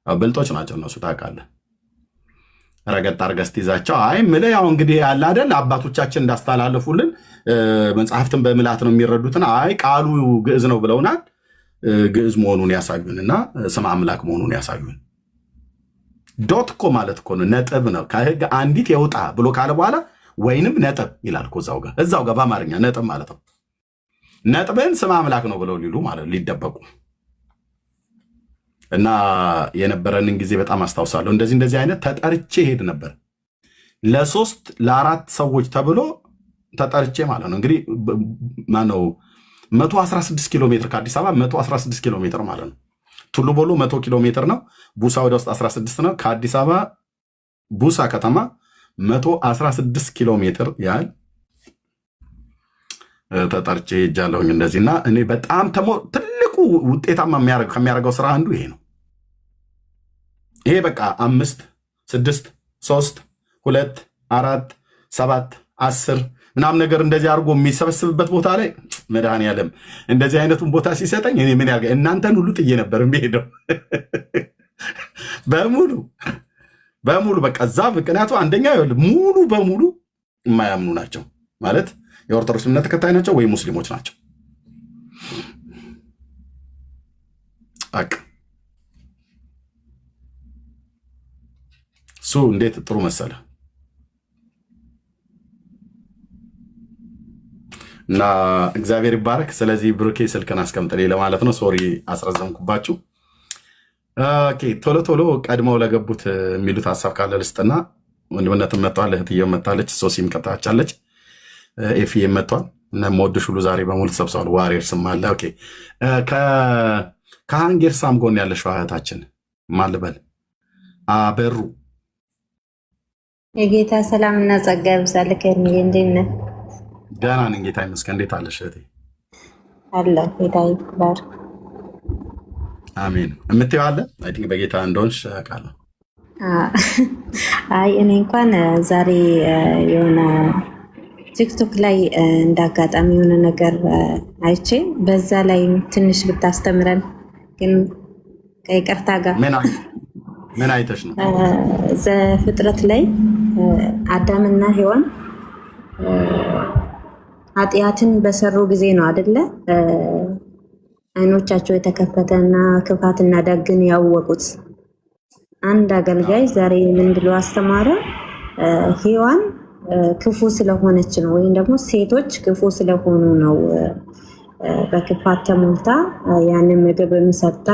ብልጦች ናቸው እነሱ ታውቃለህ። ረገጥ አድርገህ ስትይዛቸው አይ ምልህ ያው እንግዲህ ያለ አይደል አባቶቻችን እንዳስተላለፉልን መጽሐፍትን በምላት ነው የሚረዱትን። አይ ቃሉ ግዕዝ ነው ብለውናል። ግዕዝ መሆኑን ያሳዩን እና ስመ አምላክ መሆኑን ያሳዩን። ዶት እኮ ማለት እኮ ነው ነጥብ ነው። ከሕግ አንዲት የውጣ ብሎ ካለ በኋላ ወይንም ነጥብ ይላል እኮ እዛው ጋር በአማርኛ ነጥብ ማለት ነው። ነጥብን ስመ አምላክ ነው ብለው ሊሉ ማለት ሊደበቁ እና የነበረንን ጊዜ በጣም አስታውሳለሁ። እንደዚህ አይነት ተጠርቼ ሄድ ነበር። ለ3 ለ4 ሰዎች ተብሎ ተጠርቼ ማለት ነው። እንግዲህ ማነው 116 ኪሎ ሜትር ከአዲስ አበባ 116 ኪሎ ሜትር ማለት ነው። ቱሉ ቦሎ 100 ኪሎ ሜትር ነው። ቡሳ ወደ ውስጥ 16 ነው። ከአዲስ አበባ ቡሳ ከተማ 116 ኪሎ ሜትር ያህል ተጠርቼ ሄጃለሁኝ። እንደዚህ እና እኔ በጣም ትልቁ ውጤታማ ከሚያደርገው ስራ አንዱ ይሄ ነው። ይሄ በቃ 5 6 3 2 4 7 10 ምናምን ነገር እንደዚህ አድርጎ የሚሰበስብበት ቦታ ላይ መድኃኔዓለም እንደዚህ አይነቱን ቦታ ሲሰጠኝ እኔ ምን ያርገ እናንተን ሁሉ ጥዬ ነበር የሚሄደው በሙሉ በቃ እዛ። ምክንያቱ አንደኛ ሙሉ በሙሉ የማያምኑ ናቸው ማለት የኦርቶዶክስ እምነት ተከታይ ናቸው ወይ ሙስሊሞች ናቸው። እሱ እንዴት ጥሩ መሰለ እና እግዚአብሔር ይባረክ። ስለዚህ ብሩኬ ስልክን አስቀምጥልኝ ለማለት ነው። ሶሪ አስረዘምኩባችሁ። ቶሎ ቀድመው ለገቡት የሚሉት ሀሳብ ካለ ልስጥና ወንድምነትም መጥተዋል፣ እህትዬም መጥታለች፣ ሶሲም ቀጥታቻለች፣ ኤፍዬም መጥተዋል እና መወድሽ ሁሉ ዛሬ በሙሉ ተሰብሰዋል። ዋሪየርስም አለ። ከሃንጌርሳም ጎን ያለሽው እህታችን ማልበል በሩ የጌታ ሰላም እና ጸጋ ይብዛልህ። እንዴት ነህ? ደህና ነኝ ጌታ ይመስገን። እንዴት አለሽ እህቴ? አለሁ ጌታ ይባርክ። አሜን። የምትይው አለ አይ ቲንክ በጌታ እንደሆንሽ አውቃለሁ። አይ እኔ እንኳን ዛሬ የሆነ ቲክቶክ ላይ እንዳጋጣሚ የሆነ ነገር አይቼ በዛ ላይ ትንሽ ብታስተምረን ግን ከይቅርታ ጋር ምን አይተሽ ነው? ዘፍጥረት ላይ አዳምና ሔዋን ኃጢአትን በሰሩ ጊዜ ነው አይደለ? አይኖቻቸው የተከፈተና ክፋትና ደግን ያወቁት። አንድ አገልጋይ ዛሬ ምን ብሎ አስተማረ? ሔዋን ክፉ ስለሆነች ነው ወይም ደግሞ ሴቶች ክፉ ስለሆኑ ነው በክፋት ተሞልታ ያንን ምግብ ሰጥታ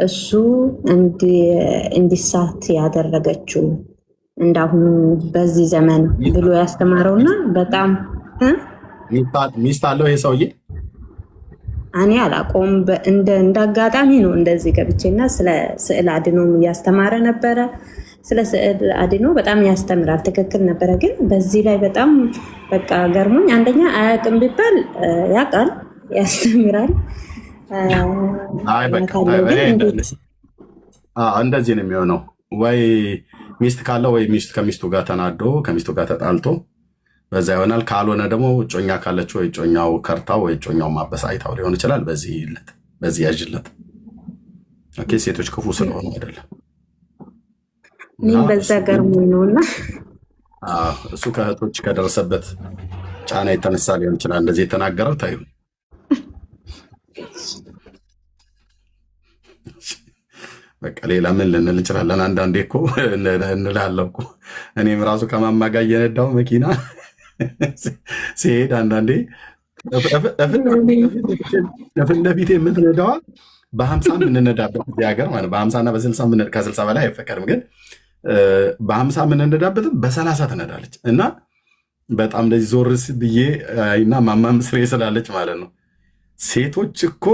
እሱ እንዲሳት ያደረገችው እንዳሁኑ በዚህ ዘመን ብሎ ያስተማረውና በጣም ሚስት አለው ይሄ ሰውዬ። እኔ አላውቀውም። እንዳጋጣሚ ነው እንደዚህ ገብቼና ስለ ስዕል አድኖም እያስተማረ ነበረ። ስለ ስዕል አድኖ በጣም ያስተምራል። ትክክል ነበረ። ግን በዚህ ላይ በጣም በቃ ገርሞኝ፣ አንደኛ አያውቅም ቢባል ያውቃል፣ ያስተምራል። እንደዚህ ነው የሚሆነው። ወይ ሚስት ካለው ወይ ሚስት ከሚስቱ ጋር ተናዶ ከሚስቱ ጋር ተጣልቶ በዛ ይሆናል። ካልሆነ ደግሞ እጮኛ ካለችው ወይ እጮኛው ከርታው ወይ እጮኛው ማበሳይታው ሊሆን ይችላል። በዚህ ያዥለት። ኦኬ፣ ሴቶች ክፉ ስለሆኑ አይደለም። እኔም በዛ ገርሞኝ ነውና እሱ ከእህቶች ከደረሰበት ጫና የተነሳ ሊሆን ይችላል እንደዚህ የተናገረው። ታዩ በቃ ሌላ ምን ልንል እንችላለን? አንዳንዴ እኮ እንላለው እኮ እኔም ራሱ ከማማ ጋር እየነዳው መኪና ሲሄድ አንዳንዴ ፊት ለፊት የምትነዳዋ በ50 የምንነዳበት እዚህ ሀገር ማለት በ50 እና በ60 ከ60 በላይ አይፈቀድም፣ ግን በ50 የምንነዳበትም በ30 ትነዳለች። እና በጣም እንደዚህ ዞር ብዬ እና ማማም ስሬ ስላለች ማለት ነው ሴቶች እኮ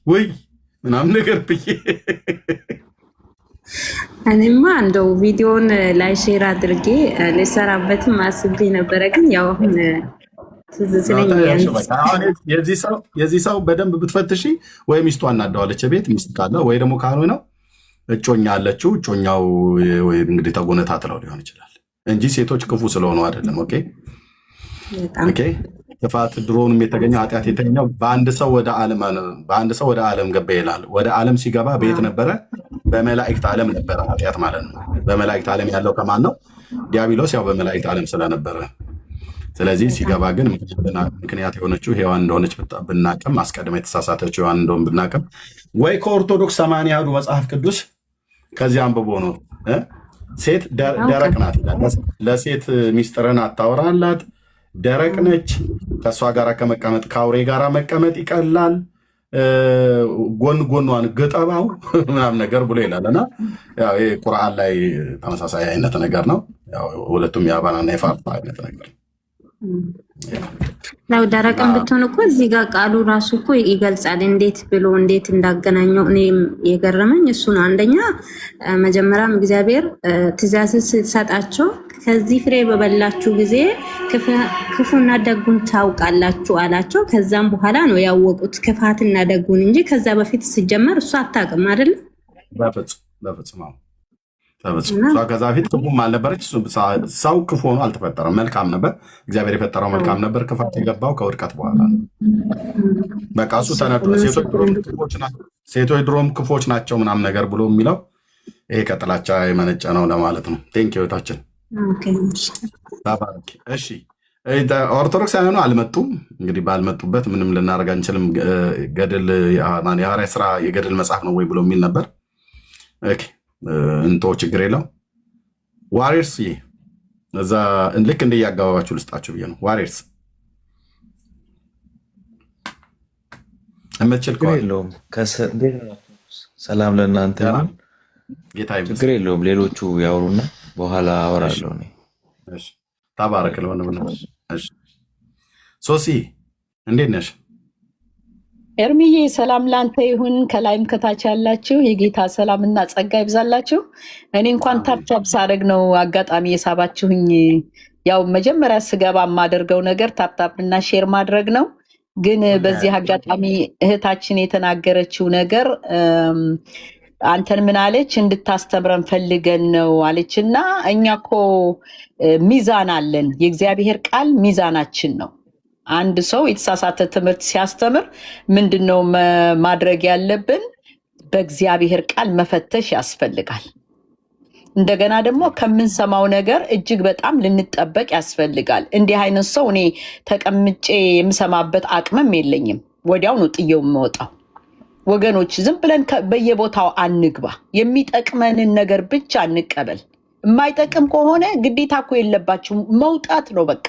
ውይ ምናምን ነገር ብዬ እኔማ እንደው ቪዲዮን ላይ ሼር አድርጌ ልሰራበትም አስቤ ነበረ። ግን ያው አሁን ትዝ ስለኝ የዚህ ሰው በደንብ ብትፈትሺ ወይ ሚስቱ አናደዋለች ቤት ሚስት ካለ ወይ ደግሞ ካልሆነው እጮኛ አለችው እጮኛው እንግዲህ ተጎነታትለው ሊሆን ይችላል እንጂ ሴቶች ክፉ ስለሆኑ አይደለም። ኦኬ ጥፋት ድሮንም የተገኘው ኃጢአት የተገኘው በአንድ ሰው ወደ ዓለም ገባ ይላል። ወደ ዓለም ሲገባ በየት ነበረ? በመላእክት ዓለም ነበረ ኃጢአት ማለት ነው። በመላእክት ዓለም ያለው ከማን ነው? ዲያብሎስ ያው በመላእክት ዓለም ስለነበረ፣ ስለዚህ ሲገባ ግን ምክንያት የሆነችው ሔዋን እንደሆነች ብናቅም፣ አስቀድማ የተሳሳተችው ሔዋን እንደሆነ ብናቅም፣ ወይ ከኦርቶዶክስ 80 ያህሉ መጽሐፍ ቅዱስ ከዚህ አንብቦ ነው ሴት ደረቅ ናት ይላል። ለሴት ሚስጥርን አታወራላት፣ ደረቅ ነች። ከእሷ ጋር ከመቀመጥ ከአውሬ ጋር መቀመጥ ይቀላል፣ ጎኗን ግጠባው ምናምን ነገር ብሎ ይላል። እና ቁርአን ላይ ተመሳሳይ አይነት ነገር ነው። ሁለቱም የአባናና የፋርታ አይነት ነገር ነው። ደረቅም ብትሆን እኮ እዚህ ጋር ቃሉ ራሱ እኮ ይገልጻል። እንዴት ብሎ እንዴት እንዳገናኘው እኔም የገረመኝ እሱ ነው። አንደኛ መጀመሪያም እግዚአብሔር ትእዛዝ ሲሰጣቸው ከዚህ ፍሬ በበላችሁ ጊዜ ክፉና ደጉን ታውቃላችሁ አላቸው። ከዛም በኋላ ነው ያወቁት ክፋትና ደጉን እንጂ ከዛ በፊት ሲጀመር እሱ አታውቅም አይደለም። በፍጹም እሷ ከዛ በፊት ክፉም አልነበረች። ሰው ክፉ ሆኖ አልተፈጠረም፣ መልካም ነበር። እግዚአብሔር የፈጠረው መልካም ነበር። ክፋት የገባው ከውድቀት በኋላ ነው። በቃ እሱ ተነጥሎ ሴቶች ድሮም ክፎች ናቸው ምናምን ነገር ብሎ የሚለው ይሄ ከጥላቻ የመነጨ ነው ለማለት ነው። ቴንክ ዩታችን። እሺ ኦርቶዶክሳውያኑ አልመጡም። እንግዲህ ባልመጡበት ምንም ልናደርግ አንችልም። ገድል የሐዋርያ ስራ የገድል መጽሐፍ ነው ወይ ብሎ የሚል ነበር። እንቶ ችግር የለው። ዋሪርስ እዛ ልክ እንደያጋባባችሁ ልስጣችሁ ብዬ ነው። ዋሪርስ እምትችል የለውም። ሰላም ለእናንተ ጌታ ይመስገን። ችግር የለውም። ሌሎቹ ያወሩና በኋላ አወራለሁ። ተባረክ። ለሆነ ሶሲ እንዴት ነሽ? ኤርሚዬ ሰላም ላንተ ይሁን። ከላይም ከታች ያላችሁ የጌታ ሰላም እና ጸጋ ይብዛላችሁ። እኔ እንኳን ታፕታፕ ሳደርግ ነው አጋጣሚ የሳባችሁኝ። ያው መጀመሪያ ስገባ የማደርገው ነገር ታፕታፕ እና ሼር ማድረግ ነው። ግን በዚህ አጋጣሚ እህታችን የተናገረችው ነገር አንተን ምን አለች? እንድታስተምረን ፈልገን ነው አለች። እና እኛ እኮ ሚዛን አለን። የእግዚአብሔር ቃል ሚዛናችን ነው። አንድ ሰው የተሳሳተ ትምህርት ሲያስተምር ምንድነው ማድረግ ያለብን? በእግዚአብሔር ቃል መፈተሽ ያስፈልጋል። እንደገና ደግሞ ከምንሰማው ነገር እጅግ በጣም ልንጠበቅ ያስፈልጋል። እንዲህ አይነት ሰው እኔ ተቀምጬ የምሰማበት አቅምም የለኝም። ወዲያው ነው ጥዬው የምወጣው። ወገኖች ዝም ብለን በየቦታው አንግባ። የሚጠቅመንን ነገር ብቻ እንቀበል። የማይጠቅም ከሆነ ግዴታ እኮ የለባችሁ መውጣት ነው በቃ።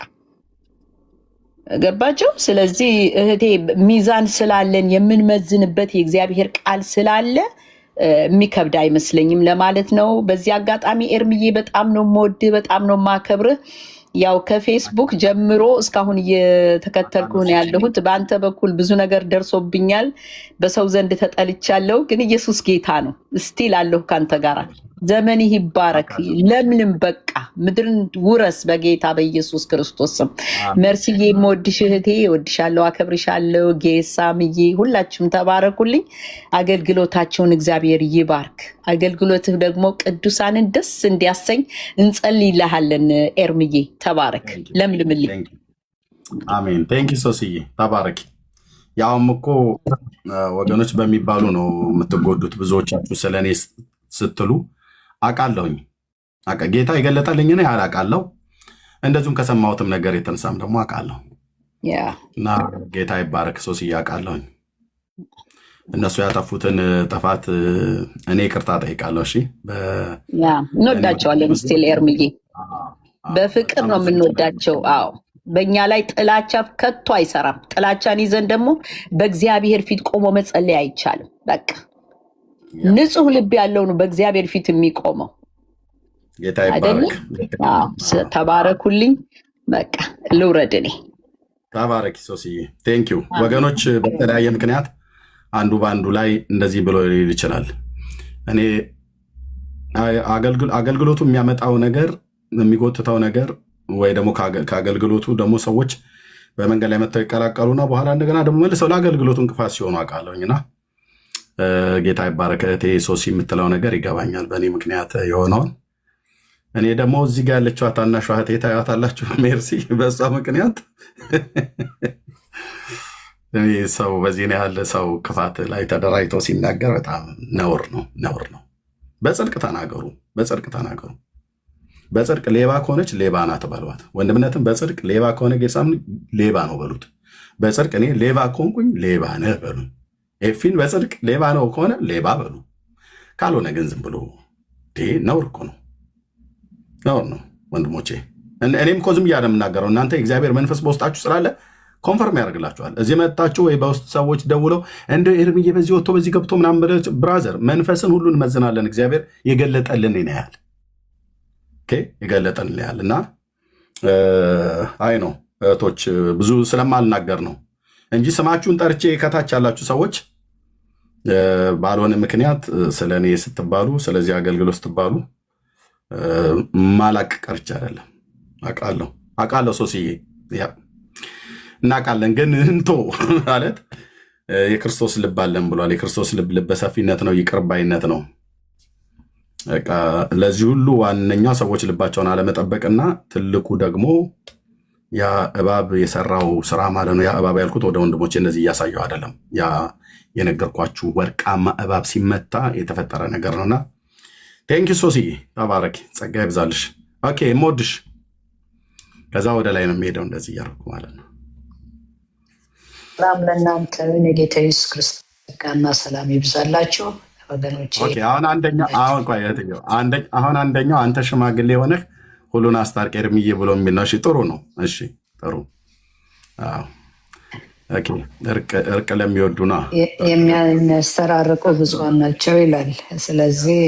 ገባችሁ? ስለዚህ እህቴ ሚዛን ስላለን የምንመዝንበት የእግዚአብሔር ቃል ስላለ የሚከብድ አይመስለኝም ለማለት ነው። በዚህ አጋጣሚ ኤርሚዬ በጣም ነው የምወድህ፣ በጣም ነው የማከብርህ። ያው ከፌስቡክ ጀምሮ እስካሁን እየተከተልኩ ነው ያለሁት። በአንተ በኩል ብዙ ነገር ደርሶብኛል፣ በሰው ዘንድ ተጠልቻለሁ። ግን ኢየሱስ ጌታ ነው። እስቲል አለሁ ካንተ ጋራ። ዘመንህ ይባረክ፣ ለምንም በቃ ምድርን ውረስ በጌታ በኢየሱስ ክርስቶስ ስም። መርሲዬ የምወድሽ እህቴ፣ እወድሻለሁ፣ አከብርሻለሁ። ጌሳምዬ ሁላችሁም ተባረኩልኝ። አገልግሎታቸውን እግዚአብሔር ይባርክ። አገልግሎትህ ደግሞ ቅዱሳንን ደስ እንዲያሰኝ እንጸልይልሃለን። ኤርምዬ ተባረክ፣ ለምልምልኝ። አሜን። ቴንኪ ሶስዬ ተባረኪ። ያውም እኮ ወገኖች በሚባሉ ነው የምትጎዱት። ብዙዎቻችሁ ስለእኔ ስትሉ አውቃለሁኝ። ጌታ የገለጠልኝ ነው ያላቃለሁ። እንደዚሁም ከሰማሁትም ነገር የተነሳም ደግሞ አውቃለሁ እና ጌታ ይባረክ። ሶስዬ አውቃለሁኝ። እነሱ ያጠፉትን ጥፋት እኔ ይቅርታ ጠይቃለሁ። እሺ እንወዳቸዋለን። ስቲል ኤርምዬ በፍቅር ነው የምንወዳቸው። አዎ በእኛ ላይ ጥላቻ ከቶ አይሰራም። ጥላቻን ይዘን ደግሞ በእግዚአብሔር ፊት ቆሞ መጸለይ አይቻልም። በቃ ንጹህ ልብ ያለው ነው በእግዚአብሔር ፊት የሚቆመው። ጌታ ይባረክ። ተባረኩልኝ። በቃ ልውረድ እኔ። ተባረኪ ሶስዬ። ቴንኪው ወገኖች። በተለያየ ምክንያት አንዱ በአንዱ ላይ እንደዚህ ብሎ ሊል ይችላል። እኔ አገልግሎቱ የሚያመጣው ነገር የሚጎትተው ነገር ወይ ደግሞ ከአገልግሎቱ ደግሞ ሰዎች በመንገድ ላይ መጥተው ይቀላቀሉና በኋላ እንደገና ደግሞ መልሰው ለአገልግሎቱ እንቅፋት ሲሆኑ አውቃለሁኝና ጌታ ይባረክ። እህቴ ሶሲ የምትለው ነገር ይገባኛል፣ በእኔ ምክንያት የሆነውን። እኔ ደግሞ እዚህ ጋር ያለችው ታናሿ እህቴ ታያታላችሁ፣ ሜርሲ። በእሷ ምክንያት ሰው በዚህ ያህል ሰው ክፋት ላይ ተደራጅቶ ሲናገር በጣም ነውር ነው፣ ነውር ነው። በጽድቅ ተናገሩ፣ በጽድቅ ተናገሩ። በጽድቅ ሌባ ከሆነች ሌባ ናት በሏት። ወንድምነትም በጽድቅ ሌባ ከሆነ ጌሳም ሌባ ነው በሉት። በጽድቅ እኔ ሌባ ከሆንኩኝ ሌባ ነህ በሉ። ኤፊን በጽድቅ ሌባ ነው ከሆነ ሌባ በሉ። ካልሆነ ግን ዝም ብሎ ነውር እኮ ነው፣ ነውር ነው ወንድሞቼ። እኔም እኮ ዝም እያለ የምናገረው እናንተ የእግዚአብሔር መንፈስ በውስጣችሁ ስላለ ኮንፈርም ያደርግላችኋል። እዚህ መጣችሁ ወይ በውስጥ ሰዎች ደውለው እንደ ኤርምዬ በዚህ ወጥቶ በዚህ ገብቶ ምናምን ብራዘር፣ መንፈስን ሁሉ እንመዝናለን። እግዚአብሔር የገለጠልን ያህል የገለጠን ያህል እና አይ ነው እህቶች ብዙ ስለማልናገር ነው እንጂ ስማችሁን ጠርቼ ከታች ያላችሁ ሰዎች ባልሆነ ምክንያት ስለ እኔ ስትባሉ፣ ስለዚህ አገልግሎት ስትባሉ ማላቅ ቀርቻ አይደለም። አውቃለሁ ሶስዬ እናውቃለን። ግን እንቶ ማለት የክርስቶስ ልብ አለን ብሏል። የክርስቶስ ልብ ልበሰፊነት ነው፣ ይቅር ባይነት ነው። ለዚህ ሁሉ ዋነኛው ሰዎች ልባቸውን አለመጠበቅና ትልቁ ደግሞ ያ እባብ የሰራው ስራ ማለት ነው። ያ እባብ ያልኩት ወደ ወንድሞቼ እነዚህ እያሳየው አይደለም። ያ የነገርኳችሁ ወርቃማ እባብ ሲመታ የተፈጠረ ነገር ነውና ቴንኪ ሶስዬ ተባረኪ፣ ጸጋ ይብዛልሽ። ኦኬ ሞድሽ። ከዛ ወደ ላይ ነው የሚሄደው እንደዚህ እያደረኩ ማለት ነው። ሰላም ለእናንተ የጌታ ኢየሱስ ክርስቶስ ጸጋና ሰላም ይብዛላችሁ ወገኖቼ። አሁን አንደኛው አንተ ሽማግሌ የሆነህ ሁሉን አስታርቅ ኤርምዬ ብሎ የሚል ነው። እሺ ጥሩ ነው። እሺ ጥሩ። እርቅ ለሚወዱ ነው የሚያስተራርቁ ብፁዓን ናቸው ይላል። ስለዚህ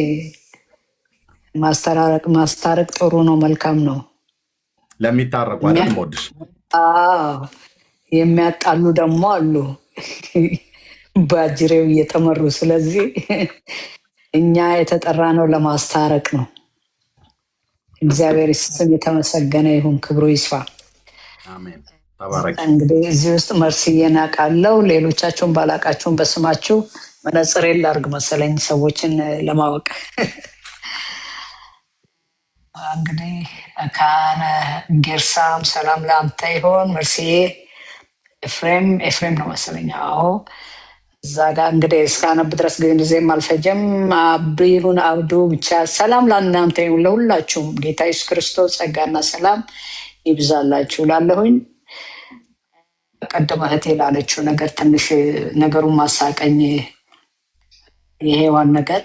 ማስታረቅ ጥሩ ነው፣ መልካም ነው። ለሚታረቁ አይደል ሞድሽ? የሚያጣሉ ደግሞ አሉ በአጅሬው እየተመሩ። ስለዚህ እኛ የተጠራ ነው ለማስታረቅ ነው። እግዚአብሔር ስም የተመሰገነ ይሁን፣ ክብሩ ይስፋ። አሜን። እንግዲህ እዚህ ውስጥ መርስዬን አውቃለሁ፣ ሌሎቻችሁን ባላቃችሁን በስማችሁ መነጽሬን ላድርግ መሰለኝ ሰዎችን ለማወቅ። እንግዲህ ካነ ጌርሳም ሰላም ለአንተ ይሆን። መርስዬ ኤፍሬም ነው መሰለኝ። አዎ እዛ ጋር እንግዲህ እስካነብ ድረስ ጊዜም አልፈጀም። ይሁን አብዱ ብቻ ሰላም ለእናንተ ይሁን፣ ለሁላችሁም ጌታ ኢየሱስ ክርስቶስ ጸጋና ሰላም ይብዛላችሁ ላለሁኝ። ቀደም እህቴ ላለችው ነገር ትንሽ ነገሩን ማሳቀኝ። የሔዋን ነገር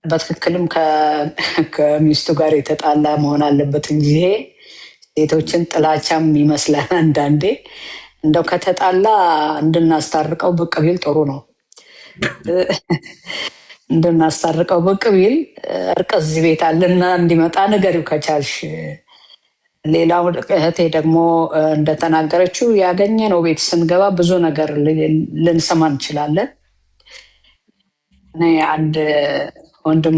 በትክክልም ከሚስቱ ጋር የተጣላ መሆን አለበት እንጂ ይሄ ሴቶችን ጥላቻም ይመስላል አንዳንዴ። እንደው ከተጣላ እንድናስታርቀው ብቅ ቢል ጥሩ ነው። እንድናስታርቀው ብቅ ቢል እርቅ እዚህ ቤት አለና እንዲመጣ ንገሪው ከቻልሽ። ሌላው እህቴ ደግሞ እንደተናገረችው ያገኘነው ቤት ስንገባ ብዙ ነገር ልንሰማ እንችላለን። እኔ አንድ ወንድም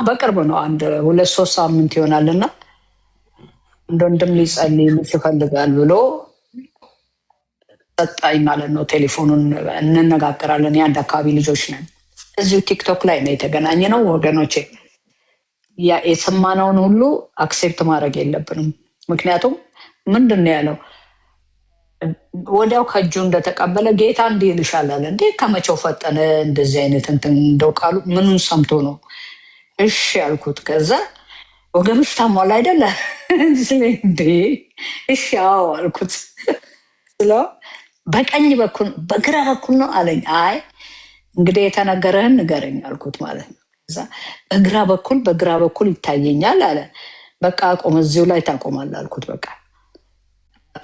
በቅርብ ነው 2-3 ሳምንት ይሆናልና ወንድም ሊጸልይ ይፈልጋል ብሎ ሰጣኝ ማለት ነው። ቴሌፎኑን እንነጋገራለን። የአንድ አካባቢ ልጆች ነን። እዚሁ ቲክቶክ ላይ ነው የተገናኘ ነው ወገኖቼ። የሰማነውን ሁሉ አክሴፕት ማድረግ የለብንም። ምክንያቱም ምንድን ነው ያለው? ወዲያው ከእጁ እንደተቀበለ ጌታ እንዲህ ይልሻል አለ። እንዴ ከመቼው ፈጠነ እንደዚህ አይነት እንትን እንደው ቃሉ ምኑን ሰምቶ ነው? እሺ ያልኩት። ከዛ ወገብሽ ታሟል አይደለ? እንዴ እሺ አዎ አልኩት። ስለው በቀኝ በኩል በግራ በኩል ነው አለኝ። አይ እንግዲህ የተነገረህን ንገረኝ አልኩት ማለት ነው። ከዛ በግራ በኩል ይታየኛል አለ። በቃ አቁም፣ እዚሁ ላይ ታቆማለህ አልኩት። በቃ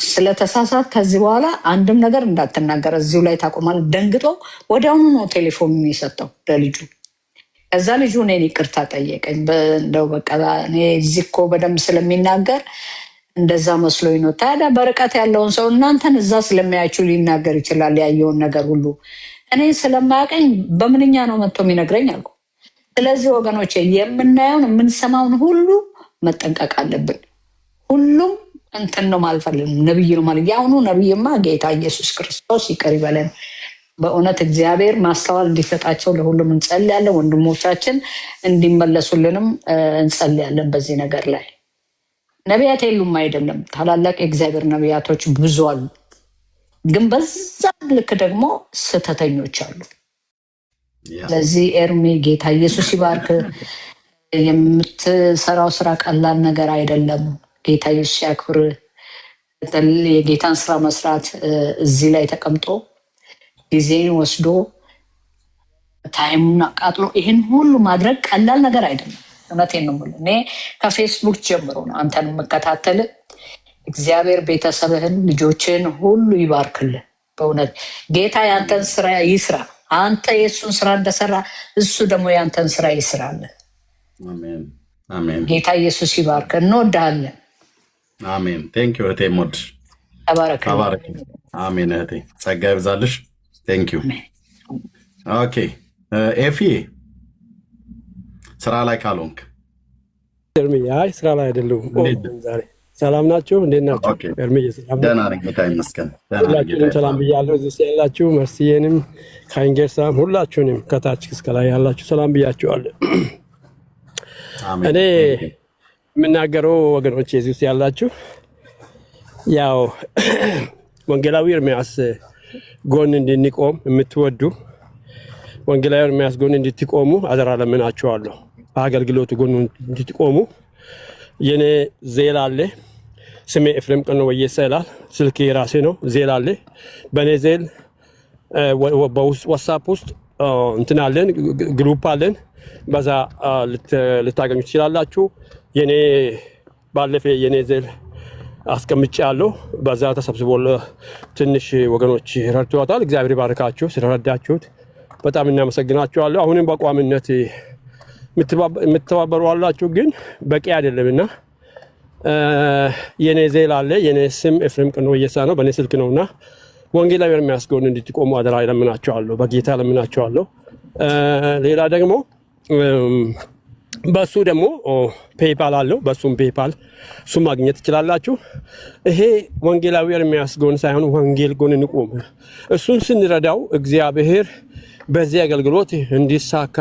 ስለተሳሳት ከዚህ በኋላ አንድም ነገር እንዳትናገር እዚሁ ላይ ታቆማለህ። ደንግጦ ወዲያውኑ ነው ቴሌፎኑን የሰጠው ለልጁ። ከዛ ልጁ እኔን ይቅርታ ጠየቀኝ። እንደው በቃ እኔ እዚህ እኮ በደንብ ስለሚናገር እንደዛ መስሎኝ ነው። ታዲያ በርቀት ያለውን ሰው እናንተን እዛ ስለሚያያችሁ ሊናገር ይችላል ያየውን ነገር ሁሉ። እኔ ስለማያውቀኝ በምንኛ ነው መጥቶ የሚነግረኝ አልኩ። ስለዚህ ወገኖቼ የምናየውን የምንሰማውን ሁሉ መጠንቀቅ አለብን። ሁሉም እንትን ነው ማልፈልም ነብይ ነው ማለት ያሁኑ ነብይማ ጌታ ኢየሱስ ክርስቶስ ይቅር ይበለን። በእውነት እግዚአብሔር ማስተዋል እንዲሰጣቸው ለሁሉም እንጸልያለን። ወንድሞቻችን እንዲመለሱልንም እንጸልያለን። በዚህ ነገር ላይ ነቢያት የሉም አይደለም፣ ታላላቅ የእግዚአብሔር ነቢያቶች ብዙ አሉ። ግን በዛ ልክ ደግሞ ስህተተኞች አሉ። ስለዚህ ኤርሚ ጌታ ኢየሱስ ይባርክ። የምትሰራው ስራ ቀላል ነገር አይደለም። ጌታ ኢየሱስ ያክብር። የጌታን ስራ መስራት እዚህ ላይ ተቀምጦ ጊዜን ወስዶ ታይሙን አቃጥሎ ይህን ሁሉ ማድረግ ቀላል ነገር አይደለም። እውነቴን ነው የምልህ። እኔ ከፌስቡክ ጀምሮ ነው አንተን የምከታተል። እግዚአብሔር ቤተሰብህን ልጆችን ሁሉ ይባርክልህ። በእውነት ጌታ ያንተን ስራ ይስራ። አንተ የእሱን ስራ እንደሰራ እሱ ደግሞ ያንተን ስራ ይስራለን። አሜን። ጌታ ኢየሱስ ይባርክ። እንወዳለን። አሜን። ቴንክ ዩ እህቴ ሞድ ተባረክ። አሜን እህቴ ጸጋ ይብዛልሽ። ቴንክ ዩ። ኦኬ ኤፊ ስራ ላይ ካልሆንክ አይ ስራ ላይ አይደለሁም ዛሬ። ሰላም ናችሁ? እንዴት ናችሁ? ኤርሚዬ ሰላም ነው? ደህና ነኝ ጌታ ይመስገን። ሁላችሁንም ሰላም ብያለሁ። እዚህ ያላችሁ መርስዬንም ካይንጌርሳም ሁላችሁንም ከታች እስከ ላይ ያላችሁ ሰላም ብያችኋለሁ። እኔ የምናገረው ወገኖቼ እዚህ ውስጥ ያላችሁ ያው ወንጌላዊ ኤርሚያስ ጎን እንድንቆም የምትወዱ ወንጌላዊ ኤርሚያስ ጎን እንድትቆሙ አደራ ለምናችኋለሁ። በአገልግሎቱ ጎን እንድትቆሙ። የኔ ዜል አለ። ስሜ ኤፍሬም ቀኖ ወየሳ ይላል። ስልክ የራሴ ነው። ዜል አለ። በኔ ዜል በውስጥ ዋትስአፕ ውስጥ እንትን አለን፣ ግሩፕ አለን። በዛ ልታገኙ ትችላላችሁ። የኔ ባለፈ የኔ ዜል አስቀምጫለሁ። በዛ ተሰብስቦ ትንሽ ወገኖች ረድተዋታል። እግዚአብሔር ይባርካችሁ። ስለረዳችሁት በጣም እናመሰግናችኋለሁ። አሁንም በቋሚነት የምትተባበሩ አላችሁ፣ ግን በቂ አይደለምና የኔ ዜል አለ። የኔ ስም ኤፍሬም ቀኖ ወየሳ ነው። በኔ ስልክ ነውና ወንጌላዊ ኤርሚያስ ጎን እንድትቆሙ አደራ ለምናችኋለሁ፣ በጌታ ለምናችኋለሁ። ሌላ ደግሞ በሱ ደግሞ ፔይፓል አለው። በሱም ፔይፓል እሱ ማግኘት ትችላላችሁ። ይሄ ወንጌላዊ ኤርሚያስ ጎን ሳይሆን ወንጌል ጎን እንቆም። እሱን ስንረዳው እግዚአብሔር በዚህ አገልግሎት እንዲሳካ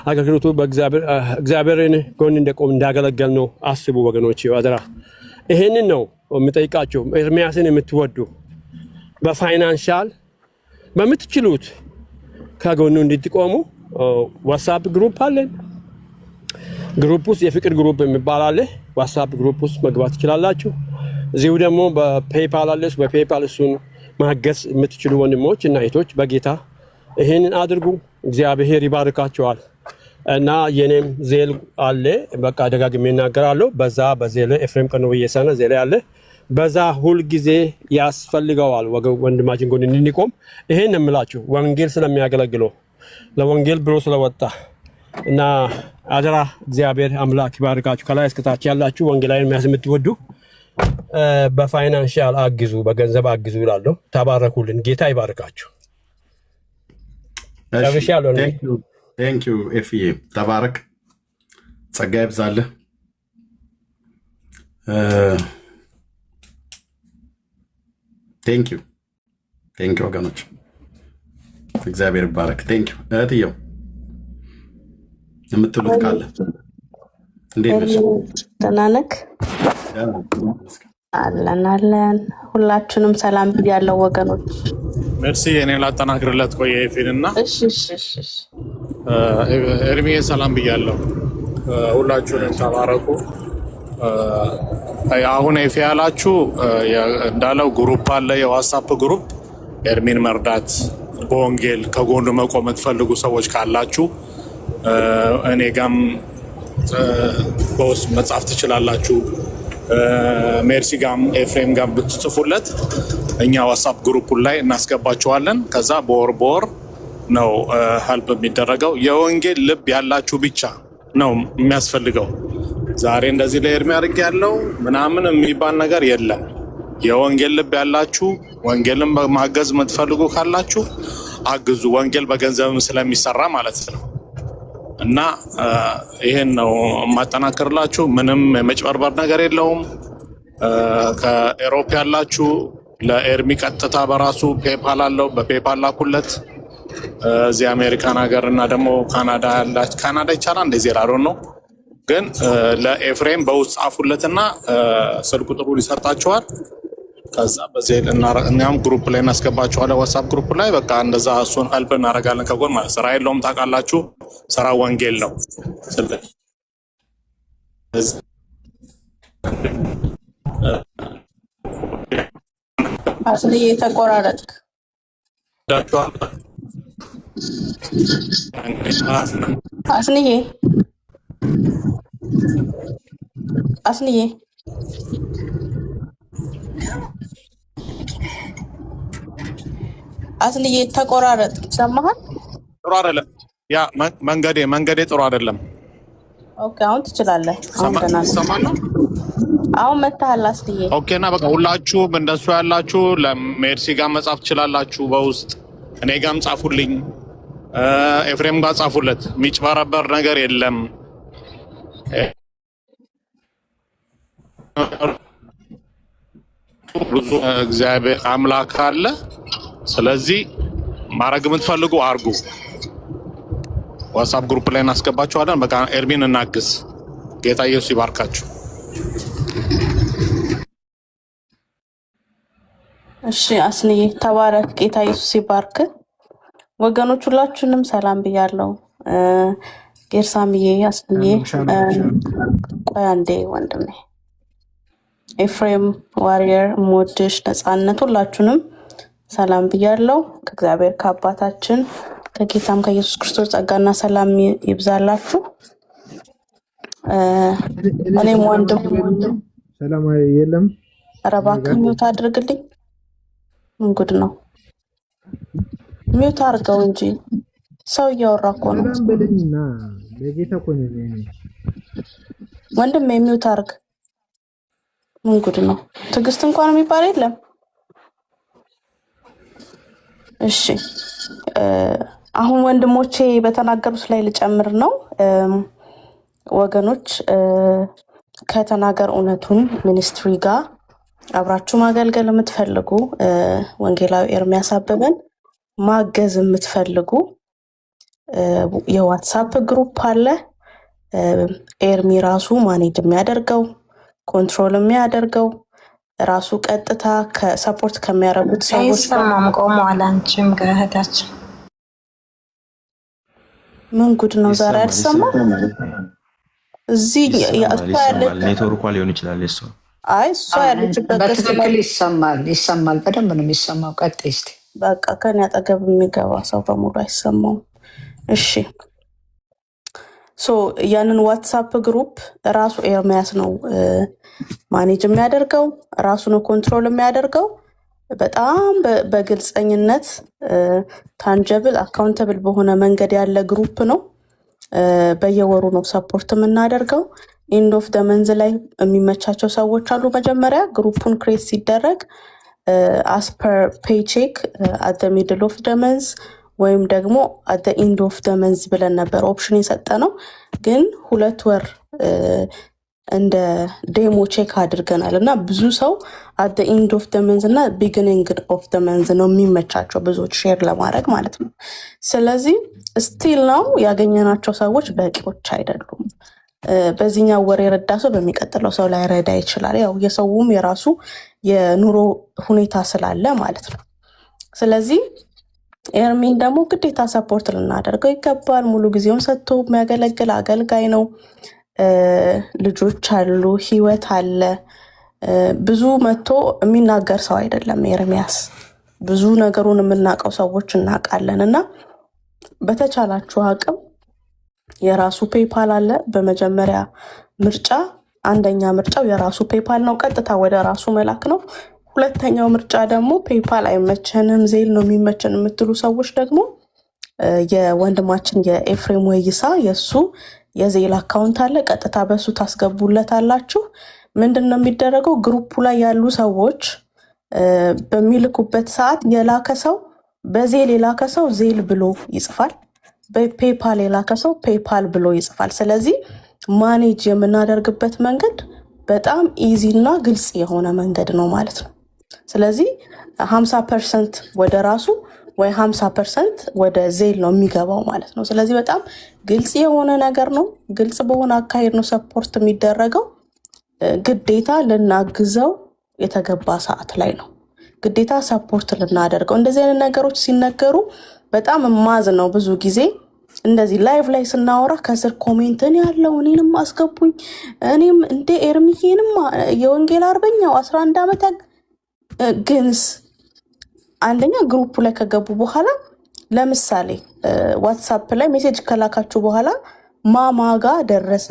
አገልግሎቱ በእግዚአብሔርን ጎን እንደቆም እንዳገለገል ነው አስቡ ወገኖች። አደራ ይሄንን ነው የምጠይቃችሁ። ኤርሚያስን የምትወዱ በፋይናንሻል በምትችሉት ከጎኑ እንድትቆሙ ዋትስአፕ ግሩፕ አለን። ግሩፕ ውስጥ የፍቅር ግሩፕ የሚባል አለ። ዋትስአፕ ግሩፕ ውስጥ መግባት ትችላላችሁ። እዚሁ ደግሞ በፔይፓል አለ። በፔይፓል እሱን ማገዝ የምትችሉ ወንድሞች እና እህቶች በጌታ ይሄንን አድርጉ። እግዚአብሔር ይባርካቸዋል። እና የኔም ዜል አለ። በቃ ደጋግሜ እናገራለሁ። በዛ በዜል ኤፍሬም ቀኖ ወየሳ ነው ዜል አለ። በዛ ሁል ጊዜ ያስፈልገዋል ወንድማችን ጎን እንድንቆም። ይሄን የምላችሁ ወንጌል ስለሚያገለግለው ለወንጌል ብሎ ስለወጣ እና አደራ እግዚአብሔር አምላክ ይባርካችሁ። ከላይ እስከታች ያላችሁ ወንጌላዊን ኤርሚያስ የምትወዱ በፋይናንሻል አግዙ፣ በገንዘብ አግዙ ይላለሁ። ተባረኩልን። ጌታ ይባርካችሁ። ቴንክ ዩ ኤፍዬ፣ ተባረክ፣ ጸጋ ይብዛልህ። ቴንክ ዩ ወገኖች፣ እግዚአብሔር ይባረክ። ቴንክ ዩ እህትየው፣ የምትሉት ካለ እንዴት ነሽ? ደህና ነህ? አለን። ሁላችሁንም ሰላም ብያለሁ ወገኖች። ሜርሲ እኔ ላጠናክርለት ቆየ ኤፊንና እሺ ኤርሚዬ ሰላም ብያለሁ። ሁላችሁንም ተባረኩ። አሁን ኤፊ ያላችሁ እንዳለው ግሩፕ አለ፣ የዋትስአፕ ግሩፕ ኤርሚን መርዳት በወንጌል ከጎኑ መቆም የምትፈልጉ ሰዎች ካላችሁ እኔ ጋም በውስጥ መጻፍ ትችላላችሁ። ሜርሲ ጋም ኤፍሬም ጋም ብትጽፉለት እኛ ዋትስአፕ ግሩፑን ላይ እናስገባችኋለን። ከዛ በወር ነው ሀልፕ የሚደረገው። የወንጌል ልብ ያላችሁ ብቻ ነው የሚያስፈልገው። ዛሬ እንደዚህ ለኤርሚ አድርግ ያለው ምናምን የሚባል ነገር የለም። የወንጌል ልብ ያላችሁ ወንጌልን ማገዝ የምትፈልጉ ካላችሁ አግዙ። ወንጌል በገንዘብም ስለሚሰራ ማለት ነው። እና ይሄን ነው የማጠናክርላችሁ። ምንም የመጭበርበር ነገር የለውም። ከኤሮፕ ያላችሁ ለኤርሚ ቀጥታ በራሱ ፔፓል አለው፣ በፔፓል ላኩለት። እዚህ አሜሪካን ሀገር እና ደግሞ ካናዳ ያላችሁ፣ ካናዳ ይቻላል እንደዚህ ላልሆን ነው ግን ለኤፍሬም በውስጥ ጻፉለትና ስልክ ቁጥሩን ይሰጣችኋል። ከዛ በዚህ እኛም ግሩፕ ላይ እናስገባችኋለን፣ ዋትስአፕ ግሩፕ ላይ በቃ እንደዛ እሱን ሄልፕ እናደርጋለን ከጎን ማለት። ስራ የለውም ታውቃላችሁ፣ ስራ ወንጌል ነው። አስንዬ ተቆራረጥክ። አስንዬ ተቆራረጥ። ሰማሃል? ጥሩ አይደለም። ያ መንገዴ ጥሩ አይደለም። ኦኬ፣ አሁን ትችላለህ። አሁን ገና ነው። አሁን መታሃል አስንዬ። ኦኬ። እና በቃ ሁላችሁም እንደሱ ያላችሁ ለሜርሲ ጋር መጻፍ ትችላላችሁ በውስጥ። እኔ ጋርም ጻፉልኝ፣ ኤፍሬም ጋር ጻፉለት። የሚጭበረበር ነገር የለም። ብዙ እግዚአብሔር አምላክ አለ። ስለዚህ ማድረግ የምትፈልጉ አርጉ። ዋትስአፕ ግሩፕ ላይ እናስገባችኋለን። በቃ ኤርሚን እናግዝ። ጌታ ኢየሱስ ይባርካችሁ። እሺ አስንዬ ተባረክ። ጌታ ኢየሱስ ይባርክ። ወገኖች ሁላችሁንም ሰላም ብያለሁ። ጌርሳምዬ፣ አስንዬ፣ ቆይ አንዴ ወንድሜ ኤፍሬም ዋሪየር፣ ሞድሽ፣ ነፃነት፣ ሁላችሁንም ሰላም ብያለሁ። ከእግዚአብሔር ከአባታችን ከጌታም ከኢየሱስ ክርስቶስ ጸጋና ሰላም ይብዛላችሁ። እኔም ወንድም ሰላም የለም። ኧረ እባክህ ሚውት አድርግልኝ። ምን ጉድ ነው? ሚውት አድርገው እንጂ ሰው እያወራ እኮ ነው። ሰላም በለኝና ለጌታ እኮ ነው ወንድም፣ ሚውት አድርግ። ምን ጉድ ነው? ትዕግስት እንኳን የሚባል የለም። እሺ አሁን ወንድሞቼ በተናገሩት ላይ ልጨምር ነው። ወገኖች ከተናገር እውነቱን ሚኒስትሪ ጋር አብራችሁ ማገልገል የምትፈልጉ ወንጌላዊ ኤርሚያስ አበበን ማገዝ የምትፈልጉ የዋትስአፕ ግሩፕ አለ። ኤርሚ ራሱ ማኔጅ የሚያደርገው ኮንትሮል የሚያደርገው ራሱ ቀጥታ ከሰፖርት ከሚያደርጉት ሰዎች አይሰማም። ቆመዋል። አንቺም ከእህታችን ምን ጉድ ነው ዛሬ አይሰማም? እዚህ ኔትወርኳ ሊሆን ይችላል። እሱ እሷ ያለችበት በትክክል ይሰማል። በደንብ ነው የሚሰማው። ቀጥይ እስኪ። በቃ ከኔ አጠገብ የሚገባ ሰው በሙሉ አይሰማውም። እሺ ያንን ዋትስአፕ ግሩፕ ራሱ ኤርሚያስ ነው ማኔጅ የሚያደርገው፣ ራሱ ነው ኮንትሮል የሚያደርገው። በጣም በግልጸኝነት ታንጀብል አካውንተብል በሆነ መንገድ ያለ ግሩፕ ነው። በየወሩ ነው ሰፖርት የምናደርገው። ኢንድ ኦፍ ደ መንዝ ላይ የሚመቻቸው ሰዎች አሉ። መጀመሪያ ግሩፑን ክሬት ሲደረግ አስ ፐር ፔይቼክ አት ደ ሚድል ኦፍ ደ መንዝ ወይም ደግሞ አት ዘ ኢንድ ኦፍ ደ መንዝ ብለን ነበር ኦፕሽን የሰጠነው። ግን 2 ወር እንደ ዴሞ ቼክ አድርገናል እና ብዙ ሰው አት ዘ ኢንድ ኦፍ ደ መንዝ እና ቢጊኒንግ ኦፍ ደ መንዝ ነው የሚመቻቸው ብዙዎች ሼር ለማድረግ ማለት ነው። ስለዚህ ስቲል ነው ያገኘናቸው ሰዎች በቂዎች አይደሉም። በዚህኛው ወር የረዳ ሰው በሚቀጥለው ሰው ላይ ረዳ ይችላል። ያው የሰውም የራሱ የኑሮ ሁኔታ ስላለ ማለት ነው። ስለዚህ ኤርሚን ደግሞ ግዴታ ሰፖርት ልናደርገው ይገባል። ሙሉ ጊዜውን ሰጥቶ የሚያገለግል አገልጋይ ነው። ልጆች አሉ፣ ህይወት አለ። ብዙ መጥቶ የሚናገር ሰው አይደለም ኤርሚያስ። ብዙ ነገሩን የምናውቀው ሰዎች እናውቃለን እና በተቻላችሁ አቅም የራሱ ፔፓል አለ። በመጀመሪያ ምርጫ አንደኛ ምርጫው የራሱ ፔፓል ነው፣ ቀጥታ ወደ ራሱ መላክ ነው። ሁለተኛው ምርጫ ደግሞ ፔፓል አይመቸንም ዜል ነው የሚመቸን የምትሉ ሰዎች ደግሞ የወንድማችን የኤፍሬም ወይሳ የሱ የዜል አካውንት አለ፣ ቀጥታ በሱ ታስገቡለታላችሁ። ምንድነው የሚደረገው? ግሩፑ ላይ ያሉ ሰዎች በሚልኩበት ሰዓት የላከ ሰው በዜል የላከ ሰው ዜል ብሎ ይጽፋል፣ በፔፓል የላከ ሰው ፔፓል ብሎ ይጽፋል። ስለዚህ ማኔጅ የምናደርግበት መንገድ በጣም ኢዚ እና ግልጽ የሆነ መንገድ ነው ማለት ነው። ስለዚህ 50% ወደ ራሱ ወይ 50% ወደ ዜል ነው የሚገባው ማለት ነው። ስለዚህ በጣም ግልጽ የሆነ ነገር ነው። ግልጽ በሆነ አካሄድ ነው ሰፖርት የሚደረገው። ግዴታ ልናግዘው የተገባ ሰዓት ላይ ነው ግዴታ ሰፖርት ልናደርገው። እንደዚህ አይነት ነገሮች ሲነገሩ በጣም ማዝ ነው። ብዙ ጊዜ እንደዚህ ላይቭ ላይ ስናወራ ከስር ኮሜንትን ያለው እኔንም አስገቡኝ፣ እኔም እንደ ኤርሚዬንም የወንጌል አርበኛው 11 ዓመት ግንስ አንደኛ ግሩፕ ላይ ከገቡ በኋላ ለምሳሌ ዋትሳፕ ላይ ሜሴጅ ከላካችሁ በኋላ ማማጋ ደረሰ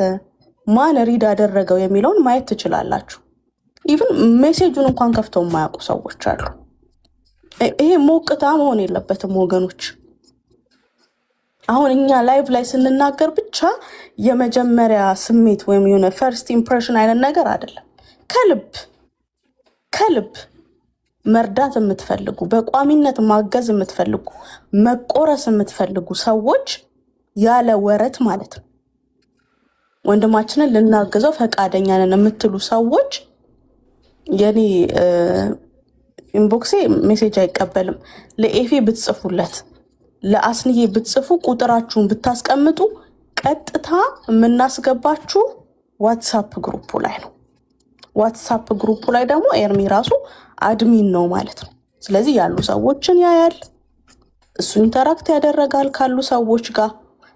ማን ሪድ አደረገው የሚለውን ማየት ትችላላችሁ። ኢቭን ሜሴጁን እንኳን ከፍተው የማያውቁ ሰዎች አሉ። ይሄ ሞቅታ መሆን የለበትም ወገኖች። አሁን እኛ ላይቭ ላይ ስንናገር ብቻ የመጀመሪያ ስሜት ወይም የሆነ ፈርስት ኢምፕሬሽን አይነት ነገር አይደለም። ከልብ መርዳት የምትፈልጉ በቋሚነት ማገዝ የምትፈልጉ መቆረስ የምትፈልጉ ሰዎች ያለ ወረት ማለት ነው ወንድማችንን ልናገዘው ፈቃደኛ ነን የምትሉ ሰዎች የኔ ኢንቦክሴ ሜሴጅ አይቀበልም። ለኤፊ ብትጽፉለት ለአስንዬ ብትጽፉ ቁጥራችሁን ብታስቀምጡ ቀጥታ የምናስገባችሁ ዋትሳፕ ግሩፑ ላይ ነው። ዋትሳፕ ግሩፑ ላይ ደግሞ ኤርሚ ራሱ አድሚን ነው ማለት ነው። ስለዚህ ያሉ ሰዎችን ያያል፣ እሱ ኢንተራክት ያደረጋል ካሉ ሰዎች ጋር።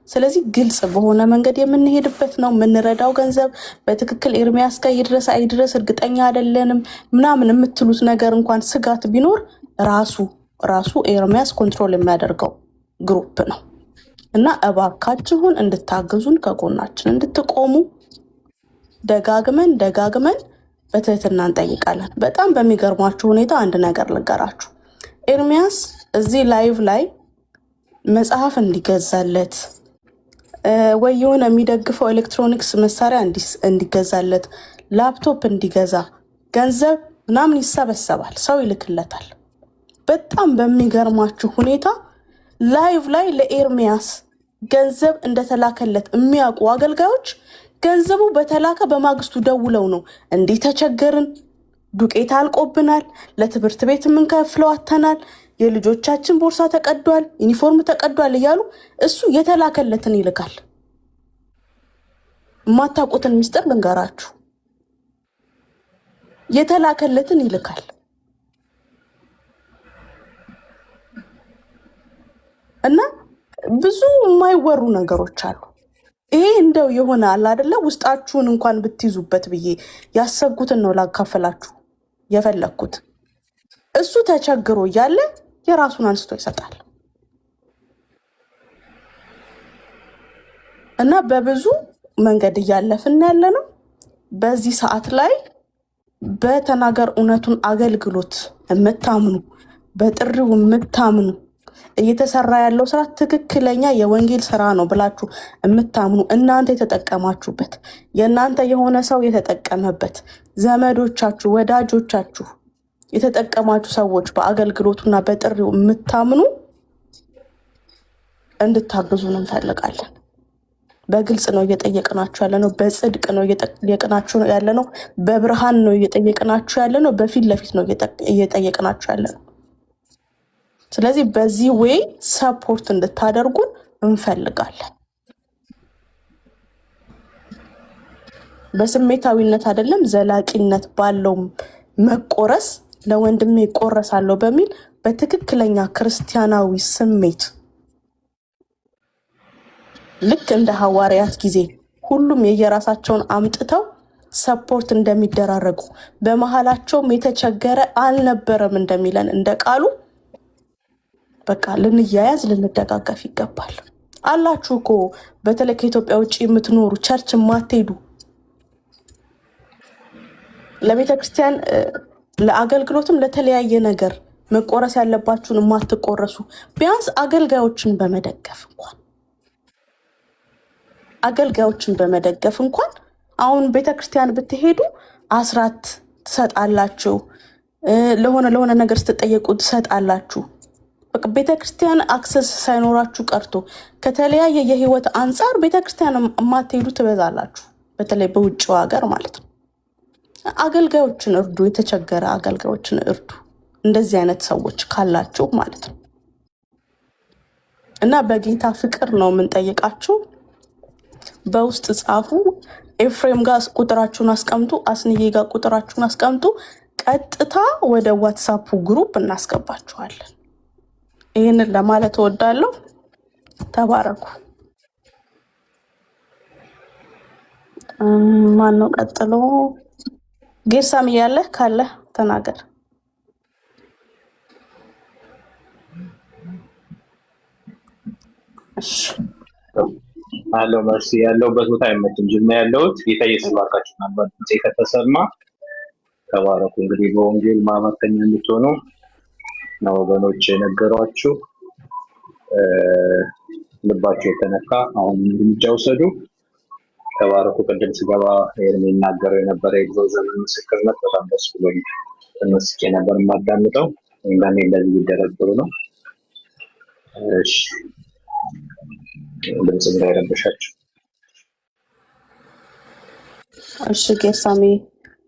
ስለዚህ ግልጽ በሆነ መንገድ የምንሄድበት ነው። የምንረዳው ገንዘብ በትክክል ኤርሚያስ ጋር ይድረስ አይድረስ እርግጠኛ አይደለንም ምናምን የምትሉት ነገር እንኳን ስጋት ቢኖር ራሱ ኤርሚያስ ኮንትሮል የሚያደርገው ግሩፕ ነው እና እባካችሁን እንድታግዙን ከጎናችን እንድትቆሙ ደጋግመን በትህትና እንጠይቃለን። በጣም በሚገርማችሁ ሁኔታ አንድ ነገር ልንገራችሁ። ኤርሚያስ እዚህ ላይቭ ላይ መጽሐፍ እንዲገዛለት ወይ የሆነ የሚደግፈው ኤሌክትሮኒክስ መሳሪያ እንዲገዛለት ላፕቶፕ እንዲገዛ ገንዘብ ምናምን ይሰበሰባል፣ ሰው ይልክለታል። በጣም በሚገርማችሁ ሁኔታ ላይቭ ላይ ለኤርሚያስ ገንዘብ እንደተላከለት የሚያውቁ አገልጋዮች ገንዘቡ በተላከ በማግስቱ ደውለው ነው እንዲህ ተቸገርን፣ ዱቄት አልቆብናል፣ ለትምህርት ቤት የምንከፍለው አተናል፣ የልጆቻችን ቦርሳ ተቀዷል፣ ዩኒፎርም ተቀዷል እያሉ እሱ የተላከለትን ይልካል። የማታውቁትን ሚስጥር ልንገራችሁ፣ የተላከለትን ይልካል እና ብዙ የማይወሩ ነገሮች አሉ። ይሄ እንደው የሆነ አለ አይደለ ውስጣችሁን እንኳን ብትይዙበት ብዬ ያሰብኩትን ነው ላካፈላችሁ የፈለኩት። እሱ ተቸግሮ እያለ የራሱን አንስቶ ይሰጣል እና በብዙ መንገድ እያለፍን ያለ ነው። በዚህ ሰዓት ላይ በተናገር እውነቱን አገልግሎት የምታምኑ በጥሪው የምታምኑ እየተሰራ ያለው ስራ ትክክለኛ የወንጌል ስራ ነው ብላችሁ የምታምኑ እናንተ የተጠቀማችሁበት የእናንተ የሆነ ሰው የተጠቀመበት ዘመዶቻችሁ ወዳጆቻችሁ የተጠቀማችሁ ሰዎች በአገልግሎቱና በጥሪው የምታምኑ እንድታግዙን እንፈልጋለን። በግልጽ ነው እየጠየቅናችሁ ያለነው፣ በጽድቅ ነው እየጠየቅናችሁ ያለነው፣ በብርሃን ነው እየጠየቅናችሁ ያለነው፣ በፊት ለፊት ነው እየጠየቅናችሁ ያለነው። ስለዚህ በዚህ ዌይ ሰፖርት እንድታደርጉን እንፈልጋለን። በስሜታዊነት አይደለም፣ ዘላቂነት ባለው መቆረስ ለወንድሜ ቆረሳለሁ በሚል በትክክለኛ ክርስቲያናዊ ስሜት ልክ እንደ ሐዋርያት ጊዜ ሁሉም የየራሳቸውን አምጥተው ሰፖርት እንደሚደራረጉ በመሃላቸውም የተቸገረ አልነበረም እንደሚለን እንደ ቃሉ በቃ ልንያያዝ ልንደጋገፍ ይገባል። አላችሁ እኮ በተለይ ከኢትዮጵያ ውጭ የምትኖሩ ቸርች የማትሄዱ ለቤተ ክርስቲያን ለአገልግሎትም ለተለያየ ነገር መቆረስ ያለባችሁን የማትቆረሱ ቢያንስ አገልጋዮችን በመደገፍ እንኳን አሁን ቤተክርስቲያን ብትሄዱ አስራት ትሰጣላችሁ፣ ለሆነ ነገር ስትጠየቁ ትሰጣላችሁ። በቃ ቤተክርስቲያን አክሰስ ሳይኖራችሁ ቀርቶ ከተለያየ የህይወት አንፃር ቤተክርስቲያን የማትሄዱ ትበዛላችሁ፣ በተለይ በውጭው ሀገር ማለት ነው። አገልጋዮችን እርዱ፣ የተቸገረ አገልጋዮችን እርዱ። እንደዚህ አይነት ሰዎች ካላችሁ ማለት ነው። እና በጌታ ፍቅር ነው የምንጠይቃችሁ። በውስጥ ጻፉ። ኤፍሬም ጋር ቁጥራችሁን አስቀምጡ፣ አስንዬ ጋር ቁጥራችሁን አስቀምጡ። ቀጥታ ወደ ዋትሳፑ ግሩፕ እናስገባችኋለን። ይህንን ለማለት እወዳለሁ። ተባረኩ። ማነው ቀጥሎ? ጌርሳም እያለ ካለ ተናገር። አለው መርሲ ያለውበት ቦታ አይመችም። ጅማ ያለውት ጌታ ኢየሱስ ባርካችሁ ነበር። ከተሰማ ተባረኩ። እንግዲህ በወንጌል ማመከኛ እንድትሆኑ ነው ወገኖች የነገሯችሁ። ልባችሁ የተነካ አሁን እርምጃ ውሰዱ። ተባረኩ። ቅድም ስገባ የሚናገረው የነበረ የድሮ ዘመን ምስክርነት በጣም ደስ ብሎኝ ተመስጬ ነበር የማዳምጠው። እንደኔ እንደዚህ ይደረግሩ ነው። እሺ ድምፅ እንዳይረብሻችሁ። እሺ ጌርሳሚ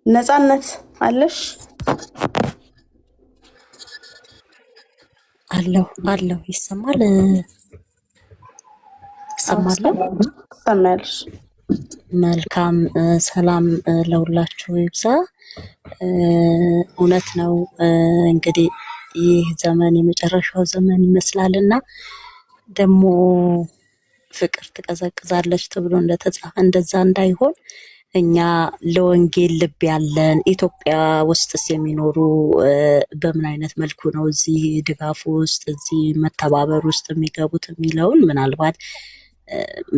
ነፃነት አለሽ? አለሁ። ይሰማል? ሰማያለሽ? መልካም ሰላም ለሁላችሁ ይብዛ። እውነት ነው እንግዲህ ይህ ዘመን የመጨረሻው ዘመን ይመስላልና ደግሞ ፍቅር ትቀዘቅዛለች ተብሎ እንደተጻፈ እንደዛ እንዳይሆን እኛ ለወንጌል ልብ ያለን ኢትዮጵያ ውስጥስ የሚኖሩ በምን አይነት መልኩ ነው እዚህ ድጋፍ ውስጥ እዚህ መተባበር ውስጥ የሚገቡት የሚለውን ምናልባት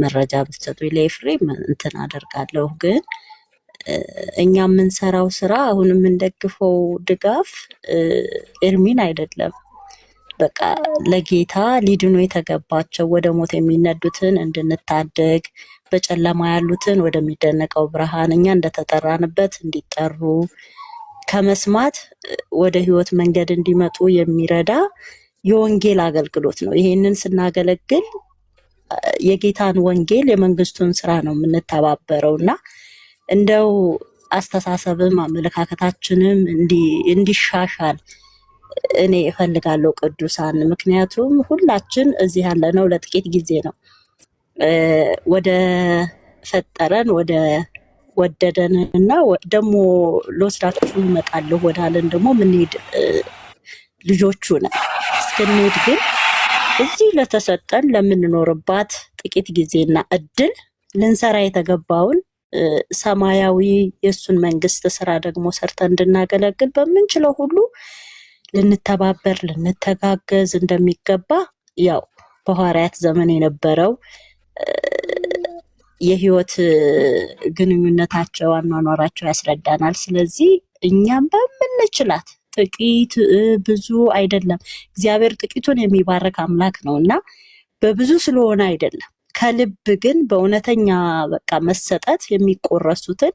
መረጃ ብትሰጡ ለኤፍሬም እንትን አደርጋለሁ። ግን እኛ የምንሰራው ስራ አሁን የምንደግፈው ድጋፍ ኤርሚን አይደለም። በቃ ለጌታ ሊድኑ የተገባቸው ወደ ሞት የሚነዱትን እንድንታደግ በጨለማ ያሉትን ወደሚደነቀው ብርሃን እኛ እንደተጠራንበት እንዲጠሩ ከመስማት ወደ ህይወት መንገድ እንዲመጡ የሚረዳ የወንጌል አገልግሎት ነው። ይሄንን ስናገለግል የጌታን ወንጌል የመንግስቱን ስራ ነው የምንተባበረው እና እንደው አስተሳሰብም አመለካከታችንም እንዲሻሻል እኔ እፈልጋለሁ ቅዱሳን። ምክንያቱም ሁላችን እዚህ ያለነው ለጥቂት ጊዜ ነው። ወደ ፈጠረን ወደ ወደደን እና ደግሞ ልወስዳችሁ እመጣለሁ ወዳለን ደግሞ ምንሄድ ልጆቹ ነን። እስክንሄድ ግን እዚህ ለተሰጠን ለምንኖርባት ጥቂት ጊዜና እድል ልንሰራ የተገባውን ሰማያዊ የእሱን መንግስት ስራ ደግሞ ሰርተን እንድናገለግል በምንችለው ሁሉ ልንተባበር ልንተጋገዝ እንደሚገባ ያው በሐዋርያት ዘመን የነበረው የህይወት ግንኙነታቸው አኗኗራቸው ያስረዳናል። ስለዚህ እኛም በምንችላት ጥቂት ብዙ አይደለም፣ እግዚአብሔር ጥቂቱን የሚባርክ አምላክ ነው እና በብዙ ስለሆነ አይደለም ከልብ ግን በእውነተኛ በቃ መሰጠት የሚቆረሱትን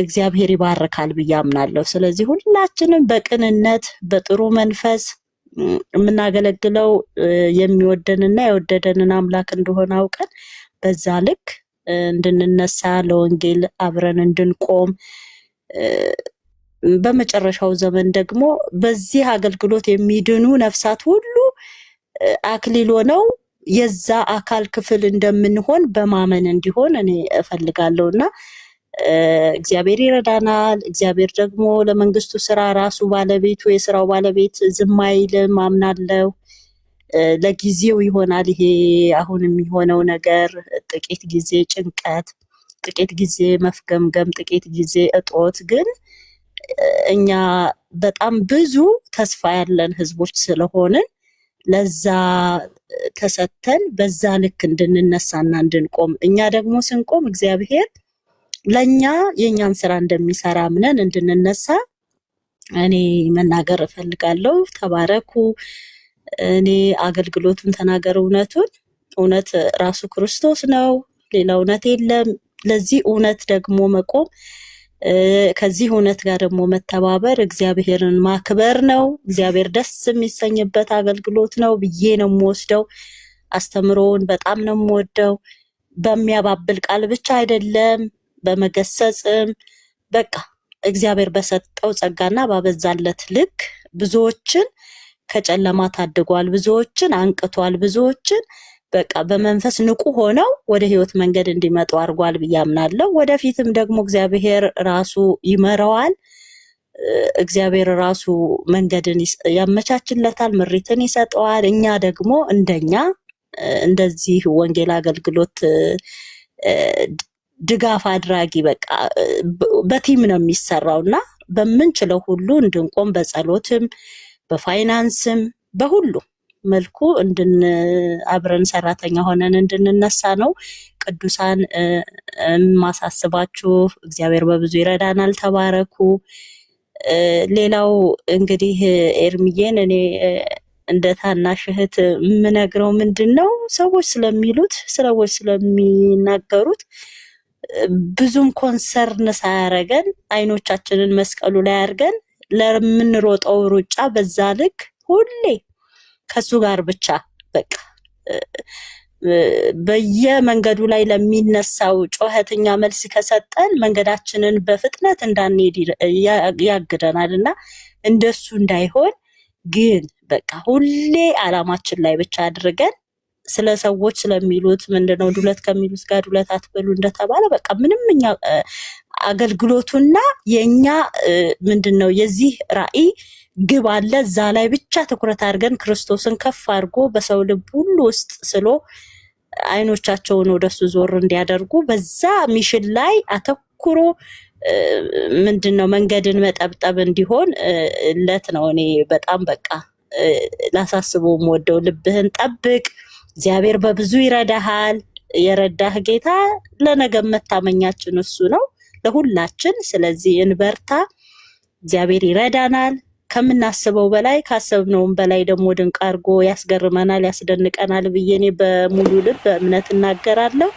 እግዚአብሔር ይባርካል ብዬ አምናለሁ። ስለዚህ ሁላችንም በቅንነት በጥሩ መንፈስ የምናገለግለው የሚወደንና የወደደንን አምላክ እንደሆነ አውቀን በዛ ልክ እንድንነሳ ለወንጌል አብረን እንድንቆም በመጨረሻው ዘመን ደግሞ በዚህ አገልግሎት የሚድኑ ነፍሳት ሁሉ አክሊል ሆነው የዛ አካል ክፍል እንደምንሆን በማመን እንዲሆን እኔ እፈልጋለሁና እግዚአብሔር ይረዳናል። እግዚአብሔር ደግሞ ለመንግስቱ ስራ ራሱ ባለቤቱ የስራው ባለቤት ዝም አይልም አምናለሁ። ለጊዜው ይሆናል ይሄ አሁን የሚሆነው ነገር፣ ጥቂት ጊዜ ጭንቀት፣ ጥቂት ጊዜ መፍገምገም፣ ጥቂት ጊዜ እጦት፣ ግን እኛ በጣም ብዙ ተስፋ ያለን ህዝቦች ስለሆንን ለዛ ተሰተን በዛ ልክ እንድንነሳና እንድንቆም እኛ ደግሞ ስንቆም እግዚአብሔር ለኛ የኛን ስራ እንደሚሰራ አምነን እንድንነሳ እኔ መናገር እፈልጋለሁ። ተባረኩ። እኔ አገልግሎቱን ተናገር እውነቱን፣ እውነት ራሱ ክርስቶስ ነው፣ ሌላ እውነት የለም። ለዚህ እውነት ደግሞ መቆም ከዚህ እውነት ጋር ደግሞ መተባበር እግዚአብሔርን ማክበር ነው። እግዚአብሔር ደስ የሚሰኝበት አገልግሎት ነው ብዬ ነው የምወስደው። አስተምሮውን በጣም ነው የምወደው። በሚያባብል ቃል ብቻ አይደለም፣ በመገሰጽም በቃ እግዚአብሔር በሰጠው ጸጋና ባበዛለት ልክ ብዙዎችን ከጨለማ ታድጓል፣ ብዙዎችን አንቅቷል፣ ብዙዎችን በቃ በመንፈስ ንቁ ሆነው ወደ ህይወት መንገድ እንዲመጡ አድርጓል ብዬ አምናለሁ። ወደፊትም ደግሞ እግዚአብሔር ራሱ ይመራዋል። እግዚአብሔር ራሱ መንገድን ያመቻችለታል፣ ምሪትን ይሰጠዋል። እኛ ደግሞ እንደዚህ ወንጌል አገልግሎት ድጋፍ አድራጊ በቃ በቲም ነው የሚሰራውና በምንችለው ሁሉ እንድንቆም በጸሎትም በፋይናንስም በሁሉ መልኩ አብረን ሰራተኛ ሆነን እንድንነሳ ነው። ቅዱሳን ማሳስባችሁ፣ እግዚአብሔር በብዙ ይረዳናል። ተባረኩ። ሌላው እንግዲህ ኤርሚዬን እኔ እንደ ታናሽ እህት የምነግረው ምንድነው ሰዎች ስለሚናገሩት ብዙም ኮንሰርን ሳያረገን አይኖቻችንን መስቀሉ ላይ አድርገን ለምንሮጠው ሩጫ በዛ ልክ ሁሌ ከሱ ጋር ብቻ በቃ በየመንገዱ ላይ ለሚነሳው ጩኸተኛ መልስ ከሰጠን መንገዳችንን በፍጥነት እንዳንሄድ ያግደናልና እንደሱ እንዳይሆን ግን በቃ ሁሌ አላማችን ላይ ብቻ አድርገን ስለ ሰዎች ስለሚሉት ምንድነው ዱለት ከሚሉት ጋር ዱለት አትበሉ እንደተባለ በቃ ምንም እኛ አገልግሎቱና የኛ ምንድነው የዚህ ራዕይ ግብ አለ። እዛ ላይ ብቻ ትኩረት አድርገን ክርስቶስን ከፍ አድርጎ በሰው ልብ ሁሉ ውስጥ ስሎ አይኖቻቸውን ወደሱ ዞር እንዲያደርጉ በዛ ሚሽን ላይ አተኩሮ ምንድነው መንገድን መጠብጠብ እንዲሆን ለት ነው። እኔ በጣም በቃ ላሳስበው ወደው ልብህን ጠብቅ፣ እግዚአብሔር በብዙ ይረዳሃል። የረዳህ ጌታ ለነገ መታመኛችን እሱ ነው ለሁላችን። ስለዚህ እንበርታ፣ እግዚአብሔር ይረዳናል። ከምናስበው በላይ ካሰብነውም በላይ ደግሞ ድንቅ አድርጎ ያስገርመናል፣ ያስደንቀናል ብዬ እኔ በሙሉ ልብ በእምነት እናገራለሁ።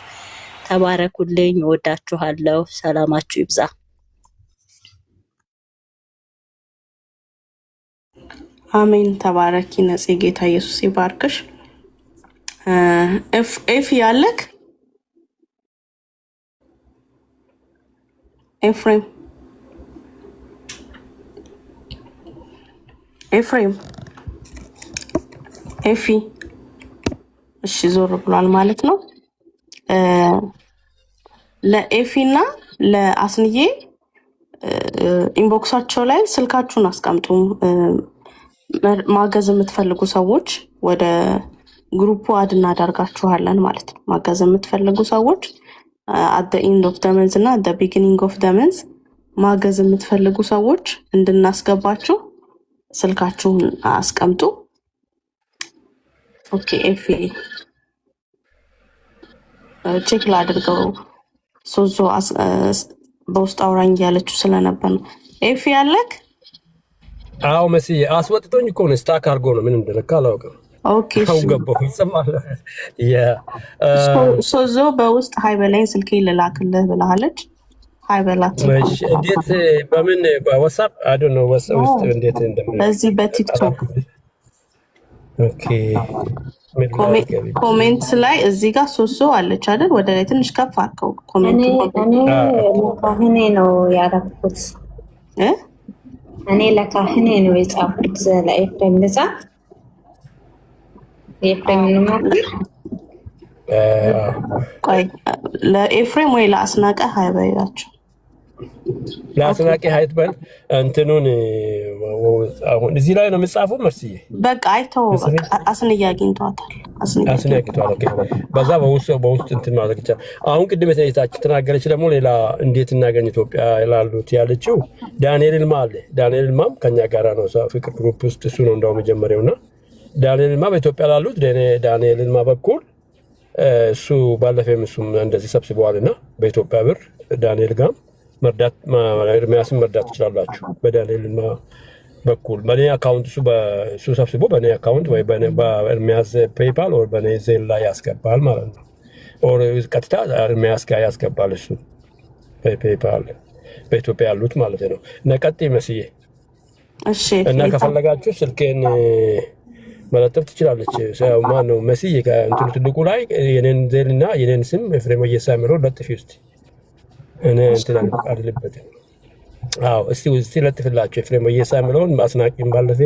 ተባረኩልኝ፣ እወዳችኋለሁ። ሰላማችሁ ይብዛ። አሜን። ተባረኪ ነጽ፣ ጌታ ኢየሱስ ይባርክሽ። ኤፍ ያለክ ኤፍሬም ኤፊ እሺ፣ ዞር ብሏል ማለት ነው። ለኤፊ እና ለአስንዬ ኢንቦክሳቸው ላይ ስልካችሁን አስቀምጡ። ማገዝ የምትፈልጉ ሰዎች ወደ ግሩፑ አድ እናደርጋችኋለን ማለት ነው። ማገዝ የምትፈልጉ ሰዎች አት ዘ ኢንድ ኦፍ ዘ መንዝ እና አት ዘ ቢጊኒንግ ኦፍ ዘ መንዝ ማገዝ የምትፈልጉ ሰዎች እንድናስገባችሁ ስልካችሁን አስቀምጡ። ኦኬ፣ ኤፊ ቼክ ላድርገው። ሶዞ በውስጥ አውራኝ ያለችው ስለነበር ነው። ኤፊ ያለክ? አዎ መስዬ አስወጥቶኝ እኮ ነው። ስታክ አድርጎ ነው ምን እንደነካ አላውቅም። ኦኬ፣ አሁን ገባሁ። ይሰማል። ሶዞ በውስጥ ሀይ በላይ ስልኬ ልላክልህ ብላለች። ሀይ በላት። እሺ፣ እንዴት በምን ዋትስአፕ አይ ዶንት ኖ ዋትስአፕ ውስጥ እንዴት እንደምን በዚህ በቲክቶክ ኦኬ ምን ላይ ኮሜንትስ ላይ እዚህ ጋር ሶሶ አለች አይደል? ወደ ላይ ትንሽ ከፍ አድርገው ኮሜንት። እኔ ለካህኔ ነው ያደረኩት። እኔ ለካህኔ ነው የጻፍኩት። ለኤፍሬም ልጻፍ። ኤፍሬም እንሞክር። ቆይ ለኤፍሬም ወይ ለአስናቀ ሃይባያቸው ለአስናቀ ሃይትበል እንትኑን አሁን እዚህ ላይ ነው የምጻፈው። መርስዬ በቃ አይተው በቃ አስንያ አግኝቷታል። አስንያ አግኝቷታል። ኦኬ በዛ በውስጥ እንትን ማድረግ ይቻላል። አሁን ቅድም የተነሳች ተናገረች። ደግሞ ሌላ እንዴት እናገኝ ኢትዮጵያ ይላሉት ያለችው ዳንኤል ልማ አለ። ዳንኤል ልማም ከኛ ጋራ ነው ፍቅር ግሩፕ ውስጥ እሱ ነው እንደው መጀመሪያውና ዳንኤል ልማ በኢትዮጵያ ላሉት ዳንኤል ልማ በኩል እሱ ባለፈም እሱም እንደዚህ ሰብስበዋልና በኢትዮጵያ ብር ዳንኤል ጋር መርዳት ኤርሚያስን መርዳት ትችላላችሁ። በዳንኤል ልማ በኩል በኔ አካውንት እሱ ሰብስቦ በኔ አካውንት ወይ በኤርሚያስ ፔይፓል ወይ በኔ ዜል ላይ ያስገባል ማለት ነው። ኦር ቀጥታ ኤርሚያስ ጋር ያስገባል እሱ ፔይፓል በኢትዮጵያ ያሉት ማለት ነው። ነቀጥ መስዬ እሺ እና ከፈለጋችሁ ስልኬን መለጠፍ ትችላለች። ማን ነው መስዬ ከእንትኑ ትልቁ ላይ የኔን ዜልና የኔን ስም ኤፍሬም ወየሳምሮ ለጥፊ ውስጥ እኔ እንትን አልልበትም። አዎ እስቲ ለጥፍላችሁ ኤፍሬም ወየሳምሮን አስናቂም ባለፈ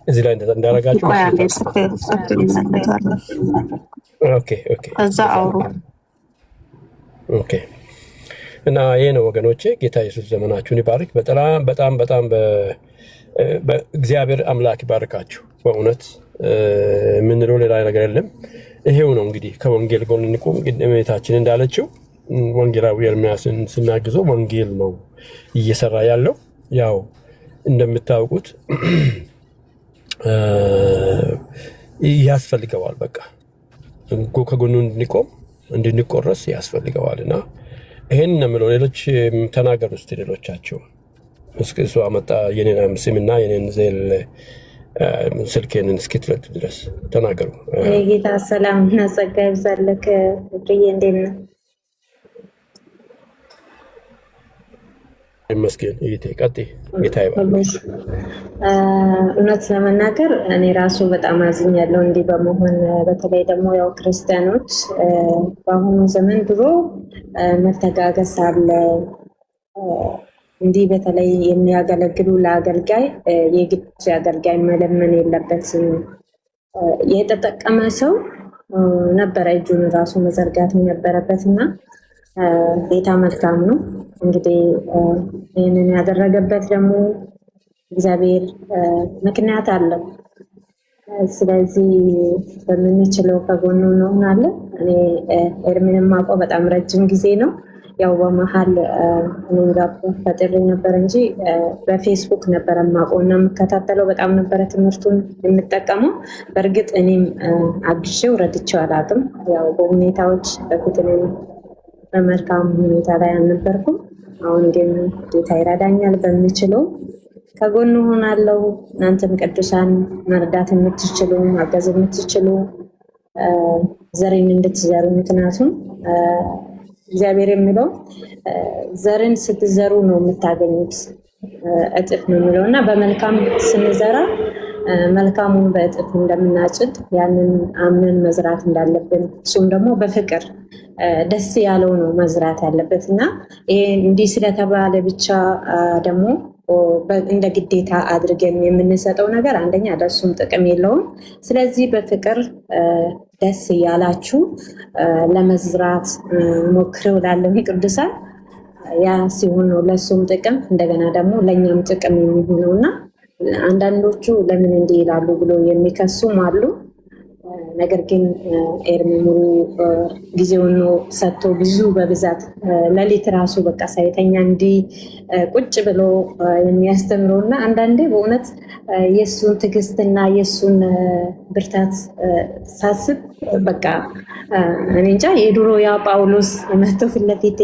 እዚህ ላይ እንዳረጋችሁ ኦኬ እዛ አውሩ። ኦኬ እና ይሄ ነው ወገኖቼ። ጌታ ኢየሱስ ዘመናችሁን ይባርክ። በጣም በእግዚአብሔር አምላክ ይባርካችሁ። በእውነት የምንለው ሌላ ነገር የለም። ይሄው ነው እንግዲህ ከወንጌል ጎን እንቆም። እመቤታችን እንዳለችው ወንጌላዊ ኤርሚያስን ስናግዘው ወንጌል ነው እየሰራ ያለው። ያው እንደምታውቁት ያስፈልገዋል። በቃ ከጎኑ እንድንቆረስ ያስፈልገዋልና ይሄን ነው የምለው። ሌሎች ተናገሩ እስቲ ሌሎቻቸው። እስኪ እሱ አመጣ የኔን ስምና የኔን ዜል ስልኬን እስኪትለጥ ድረስ ተናገሩ። የጌታ ሰላም እና ጸጋ ይብዛልህ። ብዬ እንዴት ነህ? ይመስገን። ቀጥይ። ጌታ ይባርክ። እውነት ለመናገር እኔ ራሱ በጣም አዝኛለሁ እንዲህ በመሆን። በተለይ ደግሞ ያው ክርስቲያኖች በአሁኑ ዘመን ድሮ መተጋገስ አለ። እንዲህ በተለይ የሚያገለግሉ ለአገልጋይ የግድ አገልጋይ መለመን የለበትም። የተጠቀመ ሰው ነበረ እጁን ራሱ መዘርጋት የነበረበት እና ጌታ መልካም ነው። እንግዲህ ይህንን ያደረገበት ደግሞ እግዚአብሔር ምክንያት አለው። ስለዚህ በምንችለው ከጎኑ እንሆናለን። እኔ ኤርሚንን ማውቀው በጣም ረጅም ጊዜ ነው። ያው በመሀል እኔም ጋር ፈጥሬ ነበር እንጂ በፌስቡክ ነበረ የማውቀው እና የምከታተለው በጣም ነበረ ትምህርቱን የምጠቀመው። በእርግጥ እኔም አግዤው ረድቼው አላውቅም። ያው በሁኔታዎች በፊት እኔም በመልካም ሁኔታ ላይ አልነበርኩም። አሁን ግን ጌታ ይረዳኛል። በሚችለው ከጎኑ ሆናለሁ። እናንተም ቅዱሳን መርዳት የምትችሉ ማገዝ የምትችሉ ዘሬን እንድትዘሩ። ምክንያቱም እግዚአብሔር የሚለው ዘርን ስትዘሩ ነው የምታገኙት፣ እጥፍ ነው የሚለው እና በመልካም ስንዘራ መልካሙን በእጥፍ እንደምናጭድ ያንን አምነን መዝራት እንዳለብን፣ እሱም ደግሞ በፍቅር ደስ ያለው ነው መዝራት ያለበት እና ይሄ እንዲህ ስለተባለ ብቻ ደግሞ እንደ ግዴታ አድርገን የምንሰጠው ነገር አንደኛ ለሱም ጥቅም የለውም። ስለዚህ በፍቅር ደስ እያላችሁ ለመዝራት ሞክሩ እላለሁ ቅዱሳን። ያ ሲሆን ነው ለሱም ጥቅም እንደገና ደግሞ ለእኛም ጥቅም የሚሆነው እና አንዳንዶቹ ለምን እንዲህ ይላሉ ብሎ የሚከሱም አሉ። ነገር ግን ኤርሚ ሙሉ ጊዜውን ነው ሰጥቶ ብዙ በብዛት ለሊት ራሱ በቃ ሳይተኛ እንዲህ ቁጭ ብሎ የሚያስተምረው እና አንዳንዴ በእውነት የእሱን ትዕግስትና የእሱን ብርታት ሳስብ በቃ እኔ እንጃ የድሮ ያ ጳውሎስ መጥቶ ፊት ለፊት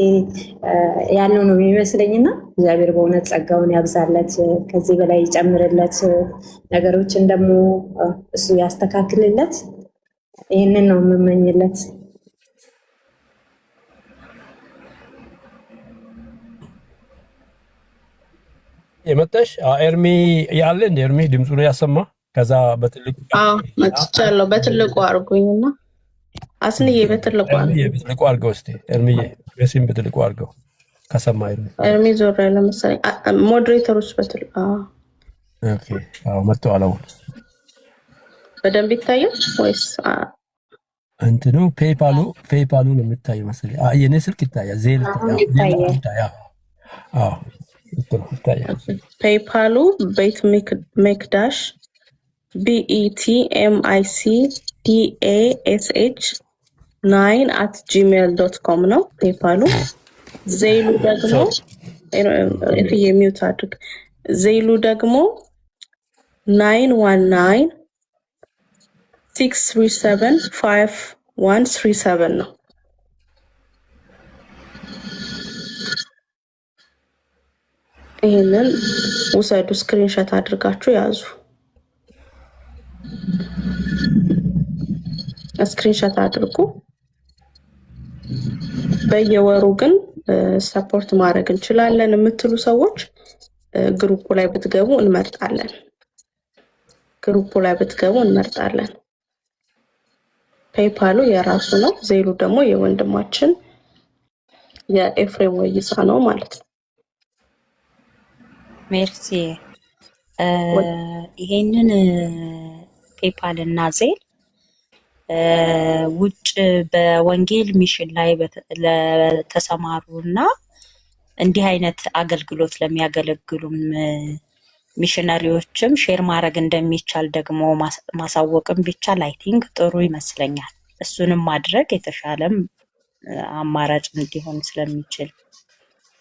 ያለው ነው የሚመስለኝና እግዚአብሔር በእውነት ጸጋውን ያብዛለት፣ ከዚህ በላይ ይጨምርለት፣ ነገሮችን ደግሞ እሱ ያስተካክልለት። ይህንን ነው የምመኝለት። የመጣሽ ኤርሚ ያለ እንደ ኤርሚ ድምፁ ነው ያሰማ ከዛ በትልቁ መጥቻለሁ። በትልቁ አድርጉኝና አስንዬ በትልቁ ኤርሚዬ በትልቁ አድርገው እስቲ ኤርሚዬ ሜሲን በትልቁ አድርገው ከሰማይ ኤርሚ ዞር ያለ መሰለኝ። ሞዴሬተሮች በትልቁ ኦኬ። አዎ መጥተዋል። አሁን በደንብ ይታያል ወይስ እንትኑ ፔይፓሉ ነው የሚታየው መሰለኝ። የኔ ስልክ ይታያል። ዜል ይታያል። አዎ ይታያል። ፔይፓሉ ቤት ሜክዳሽ BETMICDASH9@gmail.com ነው ፔይፓሉ። ዜሉ ደግሞ የሚውት አድርግ። ዜሉ ደግሞ 919-637-5137 ነው። ይሄንን ውሰዱ፣ ስክሪንሾት አድርጋችሁ ያዙ። ስክሪንሾት አድርጉ። በየወሩ ግን ሰፖርት ማድረግ እንችላለን የምትሉ ሰዎች ግሩፑ ላይ ብትገቡ እንመርጣለን። ፔይፓሉ የራሱ ነው። ዜሉ ደግሞ የወንድማችን የኤፍሬም ወይሳ ነው ማለት ነው። ሜርሲ ይሄንን ፔይፓል እና ዜል ውጭ በወንጌል ሚሽን ላይ ለተሰማሩ እና እንዲህ አይነት አገልግሎት ለሚያገለግሉም ሚሽነሪዎችም ሼር ማድረግ እንደሚቻል ደግሞ ማሳወቅም ቢቻል አይ ቲንክ ጥሩ ይመስለኛል። እሱንም ማድረግ የተሻለም አማራጭ እንዲሆን ስለሚችል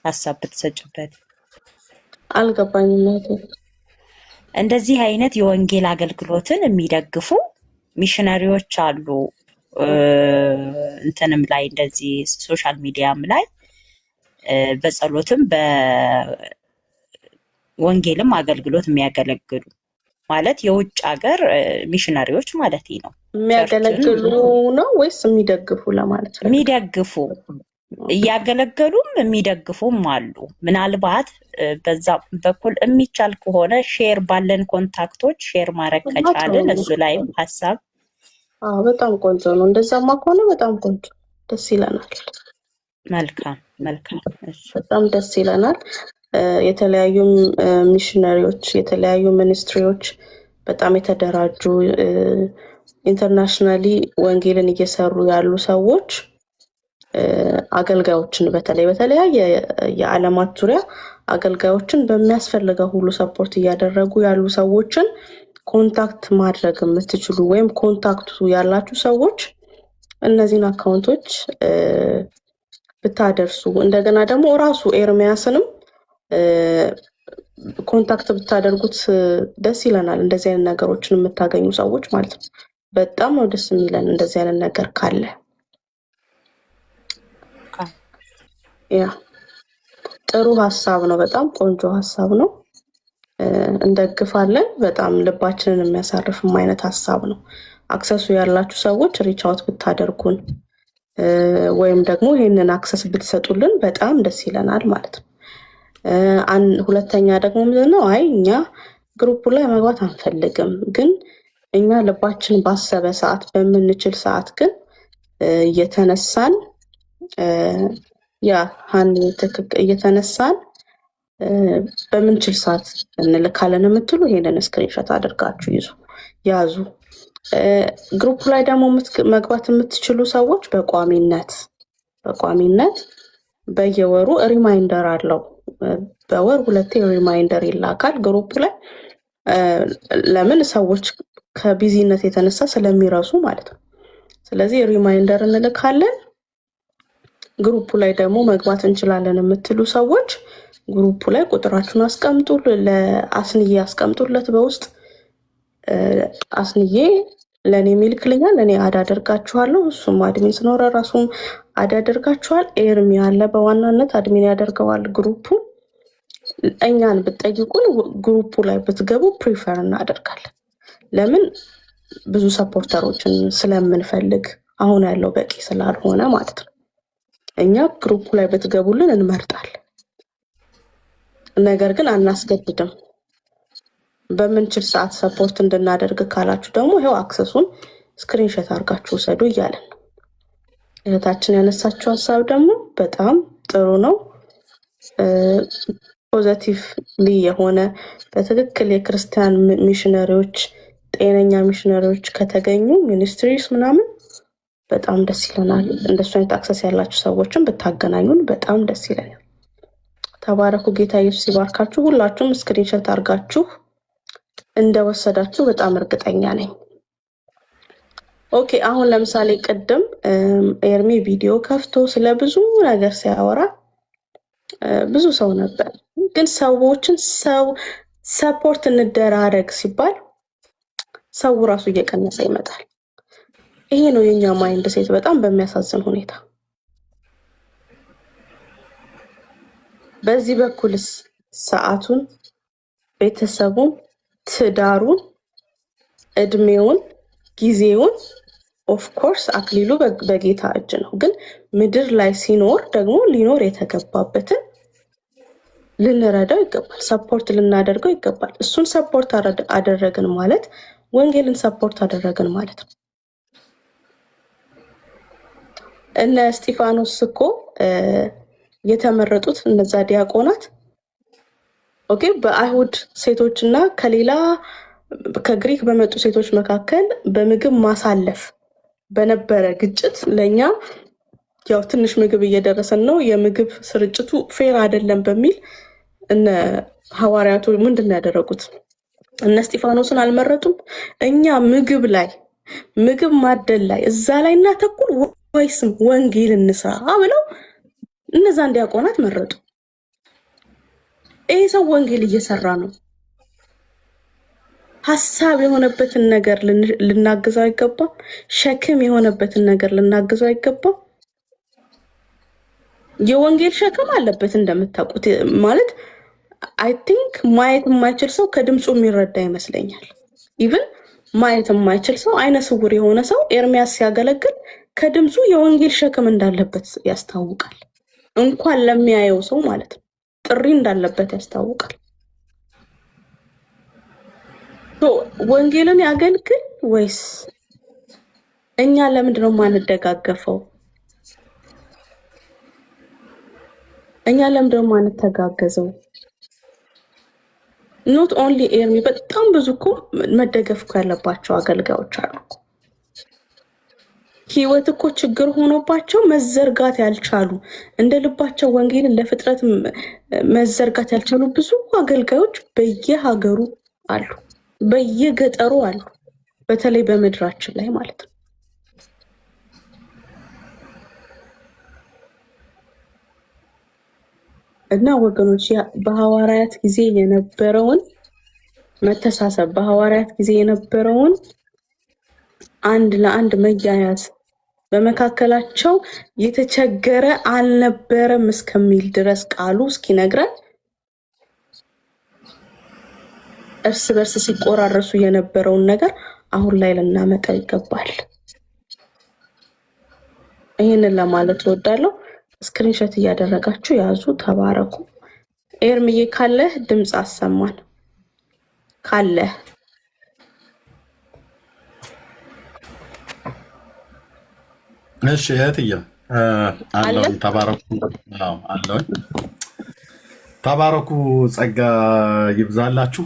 ሀሳብ ብትሰጭበት። አልገባኝም። እንደዚህ አይነት የወንጌል አገልግሎትን የሚደግፉ ሚሽነሪዎች አሉ። እንትንም ላይ እንደዚህ ሶሻል ሚዲያም ላይ በጸሎትም በወንጌልም አገልግሎት የሚያገለግሉ ማለት የውጭ ሀገር ሚሽነሪዎች ማለት ነው። የሚያገለግሉ ነው ወይስ የሚደግፉ ለማለት ነው? የሚደግፉ እያገለገሉም የሚደግፉም አሉ። ምናልባት በዛ በኩል የሚቻል ከሆነ ሼር ባለን ኮንታክቶች ሼር ማድረግ ከቻልን እሱ ላይም ሀሳብ በጣም ቆንጆ ነው። እንደዛማ ከሆነ በጣም ቆንጆ ደስ ይለናል። መልካም በጣም ደስ ይለናል። የተለያዩ ሚሽነሪዎች፣ የተለያዩ ሚኒስትሪዎች በጣም የተደራጁ ኢንተርናሽናሊ ወንጌልን እየሰሩ ያሉ ሰዎች አገልጋዮችን በተለያየ የዓለማት ዙሪያ አገልጋዮችን በሚያስፈልገው ሁሉ ሰፖርት እያደረጉ ያሉ ሰዎችን ኮንታክት ማድረግ የምትችሉ ወይም ኮንታክቱ ያላችሁ ሰዎች እነዚህን አካውንቶች ብታደርሱ፣ እንደገና ደግሞ ራሱ ኤርሚያስንም ኮንታክት ብታደርጉት ደስ ይለናል። እንደዚህ አይነት ነገሮችን የምታገኙ ሰዎች ማለት ነው። በጣም ነው ደስ የሚለን እንደዚህ አይነት ነገር ካለ። ያ ጥሩ ሀሳብ ነው። በጣም ቆንጆ ሀሳብ ነው። እንደግፋለን። በጣም ልባችንን የሚያሳርፍም አይነት ሀሳብ ነው። አክሰሱ ያላችሁ ሰዎች ሪች አውት ብታደርጉን ወይም ደግሞ ይሄንን አክሰስ ብትሰጡልን በጣም ደስ ይለናል ማለት ነው። ሁለተኛ ደግሞ ምንድነው እኛ ግሩፑ ላይ መግባት አንፈልግም፣ ግን እኛ ልባችን ባሰበ ሰዓት በምንችል ሰዓት ግን እየተነሳን እየተነሳን በምንችል ሰዓት እንልካለን የምትሉ ይሄንን ስክሪንሾት አድርጋችሁ ያዙ። ግሩፕ ላይ ደግሞ መግባት የምትችሉ ሰዎች በቋሚነት በየወሩ ሪማይንደር አለው። በወር 2 ሪማይንደር ይላካል ግሩፕ ላይ። ለምን ሰዎች ከቢዚነት የተነሳ ስለሚረሱ ማለት ነው። ስለዚህ ሪማይንደር እንልካለን። ግሩፑ ላይ ደግሞ መግባት እንችላለን የምትሉ ሰዎች ግሩፑ ላይ ቁጥራችሁን አስቀምጡ። ለአስንዬ አስቀምጡለት በውስጥ አስንዬ ለኔ ሚልክልኛል፣ እኔ አዳደርጋችኋለሁ። እሱም አድሚን ስኖረ ራሱም አዳደርጋችኋል። ኤርሚ ያለ በዋናነት አድሚን ያደርገዋል ግሩፑ። እኛን ብትጠይቁን ግሩፑ ላይ ብትገቡ ፕሪፈር እናደርጋለን። ለምን ብዙ ሰፖርተሮችን ስለምንፈልግ፣ አሁን ያለው በቂ ስላልሆነ ማለት ነው። እኛ ግሩፑ ላይ ብትገቡልን እንመርጣለን። ነገር ግን አናስገድድም። በምንችል ሰዓት ሰፖርት እንድናደርግ ካላችሁ ደግሞ ይሄው አክሰሱን ስክሪንሾት አድርጋችሁ ውሰዱ እያለን ነው። እህታችን ያነሳችው ሀሳብ ደግሞ በጣም ጥሩ ነው። ፖዘቲቭሊ የሆነ በትክክል የክርስቲያን ሚሽነሪዎች ጤነኛ ሚሽነሪዎች ከተገኙ ሚኒስትሪስ ምናምን በጣም ደስ ይለናል። እንደሱ አይነት አክሰስ ያላችሁ ሰዎችን ብታገናኙን በጣም ደስ ይለናል። ተባረኩ። ጌታ ኢየሱስ ይባርካችሁ። ሁላችሁም ስክሪንሾት አድርጋችሁ እንደወሰዳችሁ በጣም እርግጠኛ ነኝ። ኦኬ፣ አሁን ለምሳሌ ቅድም ኤርሚ ቪዲዮ ከፍቶ ስለ ብዙ ነገር ሲያወራ ብዙ ሰው ነበር፣ ግን ሰዎችን ሰፖርት እንደራረግ ሲባል ሰው ራሱ እየቀነሰ ይመጣል። ይሄ ነው የኛ ማይንድ ሴት በጣም በሚያሳዝን ሁኔታ። በዚህ በኩልስ ሰዓቱን፣ ቤተሰቡን፣ ትዳሩን፣ እድሜውን፣ ጊዜውን ኦፍ ኮርስ አክሊሉ በጌታ እጅ ነው። ግን ምድር ላይ ሲኖር ደግሞ ሊኖር የተገባበትን ልንረዳው ይገባል። ሰፖርት ልናደርገው ይገባል። እሱን ሰፖርት አደረግን ማለት ወንጌልን ሰፖርት አደረግን ማለት ነው። እነ እስጢፋኖስ እኮ የተመረጡት እነዛ ዲያቆናት ኦኬ በአይሁድ ሴቶችና ከሌላ ከግሪክ በመጡ ሴቶች መካከል በምግብ ማሳለፍ በነበረ ግጭት ለኛ ያው ትንሽ ምግብ እየደረሰን ነው፣ የምግብ ስርጭቱ ፌር አይደለም በሚል እነ ሐዋርያቱ ምንድን ያደረጉት? እነ እስጢፋኖስን አልመረጡም። እኛ ምግብ ላይ ምግብ ማደል ላይ እዛ ላይ እናተኩር ወይስ ወንጌል እንስራ ብለው እነዛን ዲያቆናት መረጡ። ይሄ ሰው ወንጌል እየሰራ ነው። ሐሳብ የሆነበትን ነገር ልናግዘው አይገባም? ሸክም የሆነበትን ነገር ልናግዘው አይገባም? የወንጌል ሸክም አለበት እንደምታውቁት። ማለት አይ ቲንክ ማየት የማይችል ሰው ከድምፁ የሚረዳ ይመስለኛል። ኢቭን ማየት የማይችል ሰው አይነ ስውር የሆነ ሰው ኤርሚያስ ሲያገለግል ከድምፁ የወንጌል ሸክም እንዳለበት ያስታውቃል። እንኳን ለሚያየው ሰው ማለት ነው፣ ጥሪ እንዳለበት ያስታውቃል። ወንጌልን ያገልግል ወይስ እኛ ለምንድነው ማንደጋገፈው? እኛ ለምንድነው ማንተጋገዘው? ኖት ኦንሊ ኤርሚ፣ በጣም ብዙ እኮ መደገፍ እኮ ያለባቸው አገልጋዮች አሉ። ህይወት እኮ ችግር ሆኖባቸው መዘርጋት ያልቻሉ እንደ ልባቸው ወንጌልን ለፍጥረት መዘርጋት ያልቻሉ ብዙ አገልጋዮች በየሀገሩ አሉ፣ በየገጠሩ አሉ፣ በተለይ በምድራችን ላይ ማለት ነው። እና ወገኖች በሐዋርያት ጊዜ የነበረውን መተሳሰብ፣ በሐዋርያት ጊዜ የነበረውን አንድ ለአንድ መያያዝ፣ በመካከላቸው የተቸገረ አልነበረም እስከሚል ድረስ ቃሉ እስኪነግረን እርስ በርስ ሲቆራረሱ የነበረውን ነገር አሁን ላይ ልናመጣው ይገባል። ይህንን ለማለት እወዳለሁ። ስክሪንሾት እያደረጋችሁ ያዙ። ተባረኩ። ኤርሚዬ ካለህ ድምፅ አሰማን ካለህ። እሺ እህትዬ አለሁኝ። ተባረኩ። አለሁኝ። ተባረኩ። ጸጋ ይብዛላችሁ።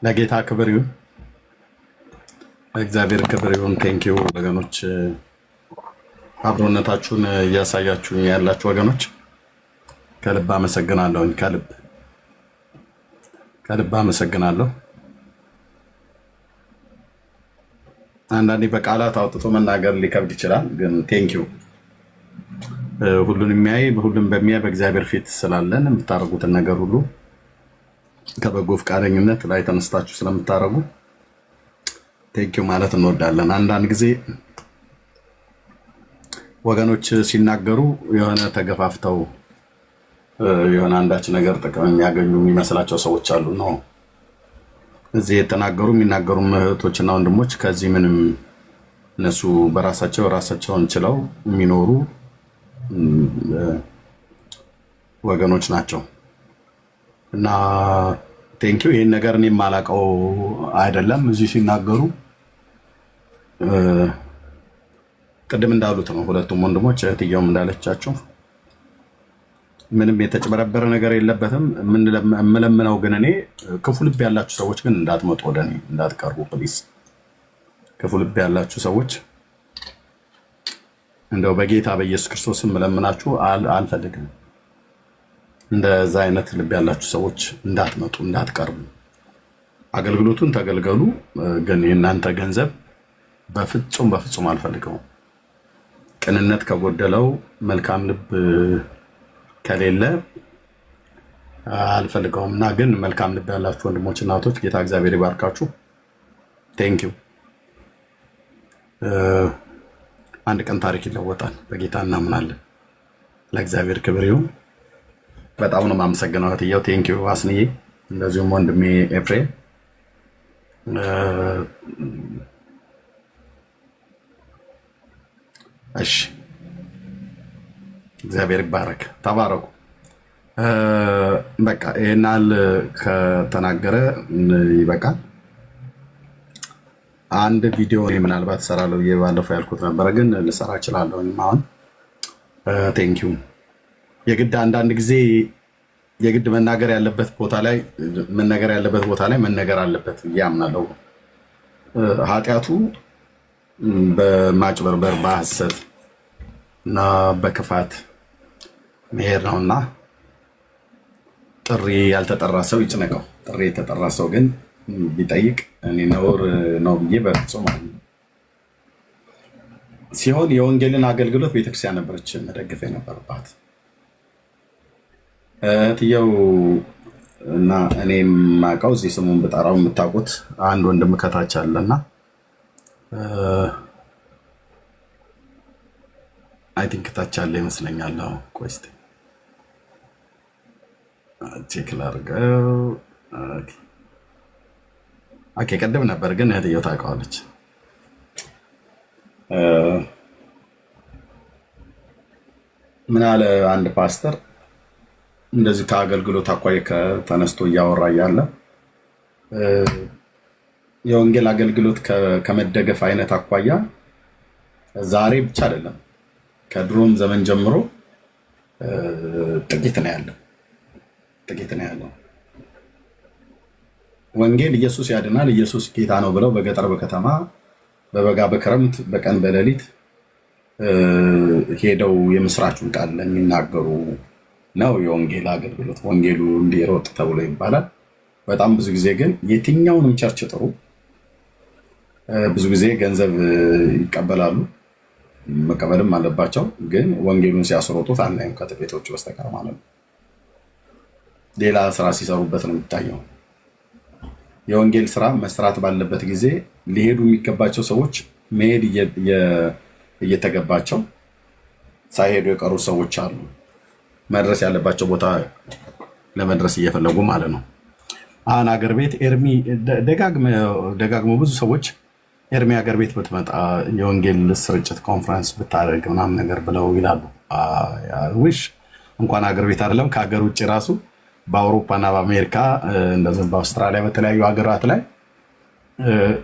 ለጌታ ክብር ይሁን፣ እግዚአብሔር ክብር ይሁን። ቴንኪው ወገኖች፣ አብሮነታችሁን እያሳያችሁ ያላችሁ ወገኖች ከልብ አመሰግናለሁኝ። ከልብ አመሰግናለሁ። አንዳንዴ በቃላት አውጥቶ መናገር ሊከብድ ይችላል፣ ግን ቴንኪው ሁሉን የሚያይ ሁሉን በሚያይ በእግዚአብሔር ፊት ስላለን የምታደርጉትን ነገር ሁሉ ከበጎ ፈቃደኝነት ላይ ተነስታችሁ ስለምታደርጉ ቴንኪው ማለት እንወዳለን። አንዳንድ ጊዜ ወገኖች ሲናገሩ የሆነ ተገፋፍተው የሆነ አንዳች ነገር ጥቅም የሚያገኙ የሚመስላቸው ሰዎች አሉ ነው። እዚህ የተናገሩ የሚናገሩ እህቶችና ወንድሞች ከዚህ ምንም እነሱ በራሳቸው ራሳቸውን ችለው የሚኖሩ ወገኖች ናቸው። እና ቴንኪው። ይህን ነገር እኔ የማላውቀው አይደለም። እዚህ ሲናገሩ ቅድም እንዳሉት ነው ሁለቱም ወንድሞች፣ እህትየውም እንዳለቻቸው ምንም የተጭበረበረ ነገር የለበትም። የምለምነው ግን እኔ ክፉ ልብ ያላችሁ ሰዎች ግን እንዳትመጡ፣ ወደ እኔ እንዳትቀርቡ ፕሊስ። ክፉ ልብ ያላችሁ ሰዎች እንደው በጌታ በኢየሱስ ክርስቶስ የምለምናችሁ አልፈልግም። እንደዛ አይነት ልብ ያላችሁ ሰዎች እንዳትመጡ፣ እንዳትቀርቡ። አገልግሎቱን ተገልገሉ፣ ግን የእናንተ ገንዘብ በፍጹም አልፈልገውም። ቅንነት ከጎደለው መልካም ልብ ከሌለ አልፈልገውም። እና ግን መልካም ልብ ያላችሁ ወንድሞች እና እህቶች ጌታ እግዚአብሔር ይባርካችሁ። ቴንኪው። አንድ ቀን ታሪክ ይለወጣል። በጌታ እናምናለን። ለእግዚአብሔር ክብር ይሁን። በጣም ነው የማመሰግነው እህትየው። ቴንኪው አስንዬ፣ እንደዚሁም ወንድሜ ኤፍሬም። እሺ እግዚአብሔር ይባረክ። ተባረኩ። በቃ ይሄናል ከተናገረ ይበቃል። አንድ ቪዲዮ ምናልባት እሰራለሁ ብዬ ባለፈው ያልኩት ነበረ፣ ግን ልሰራ እችላለሁ አሁን። ቴንኪው። የግድ አንዳንድ ጊዜ የግድ መናገር ያለበት ቦታ ላይ መነገር አለበት ብዬ አምናለሁ። ኃጢአቱ በማጭበርበር በሐሰት እና በክፋት መሄድ ነውና ጥሪ ያልተጠራ ሰው ይጭነቀው። ጥሪ የተጠራ ሰው ግን ቢጠይቅ እኔ ነውር ነው ብዬ በፍጹም ሲሆን የወንጌልን አገልግሎት ቤተክርስቲያን ነበረች መደገፍ የነበረባት። እህትየው እና እኔ የማውቀው እዚህ ስሙን ብጠራው የምታውቁት አንድ ወንድም ከታች አለና አይ ቲንክ ታች አለ ይመስለኛል። ቆይ እስኪ ቼክ ላድርገው። ኦኬ ቀደም ነበር ግን እህትየው ታውቀዋለች። ምን አለ አንድ ፓስተር እንደዚህ ከአገልግሎት አኳያ ተነስቶ እያወራ እያለ የወንጌል አገልግሎት ከመደገፍ አይነት አኳያ ዛሬ ብቻ አይደለም ከድሮም ዘመን ጀምሮ ጥቂት ነው ያለው። ወንጌል ኢየሱስ ያድናል፣ ኢየሱስ ጌታ ነው ብለው በገጠር በከተማ በበጋ በክረምት በቀን በሌሊት ሄደው የምስራቹን ቃል የሚናገሩ ነው የወንጌል አገልግሎት። ወንጌሉ እንዲሮጥ ተብሎ ይባላል። በጣም ብዙ ጊዜ ግን የትኛውንም ቸርች ጥሩ፣ ብዙ ጊዜ ገንዘብ ይቀበላሉ፣ መቀበልም አለባቸው። ግን ወንጌሉን ሲያስሮጡት አናይም ከጥቂቶቹ በስተቀር ማለት ነው። ሌላ ስራ ሲሰሩበት ነው የሚታየው። የወንጌል ስራ መስራት ባለበት ጊዜ ሊሄዱ የሚገባቸው ሰዎች መሄድ እየተገባቸው ሳይሄዱ የቀሩ ሰዎች አሉ። መድረስ ያለባቸው ቦታ ለመድረስ እየፈለጉ ማለት ነው። አሁን አገር ቤት ኤርሚ ደጋግሞ ብዙ ሰዎች ኤርሚ አገር ቤት ብትመጣ የወንጌል ስርጭት ኮንፈረንስ ብታደርግ ምናምን ነገር ብለው ይላሉ። ውሽ እንኳን አገር ቤት አይደለም ከሀገር ውጭ ራሱ በአውሮፓና በአሜሪካ እንደዚሁም በአውስትራሊያ በተለያዩ ሀገራት ላይ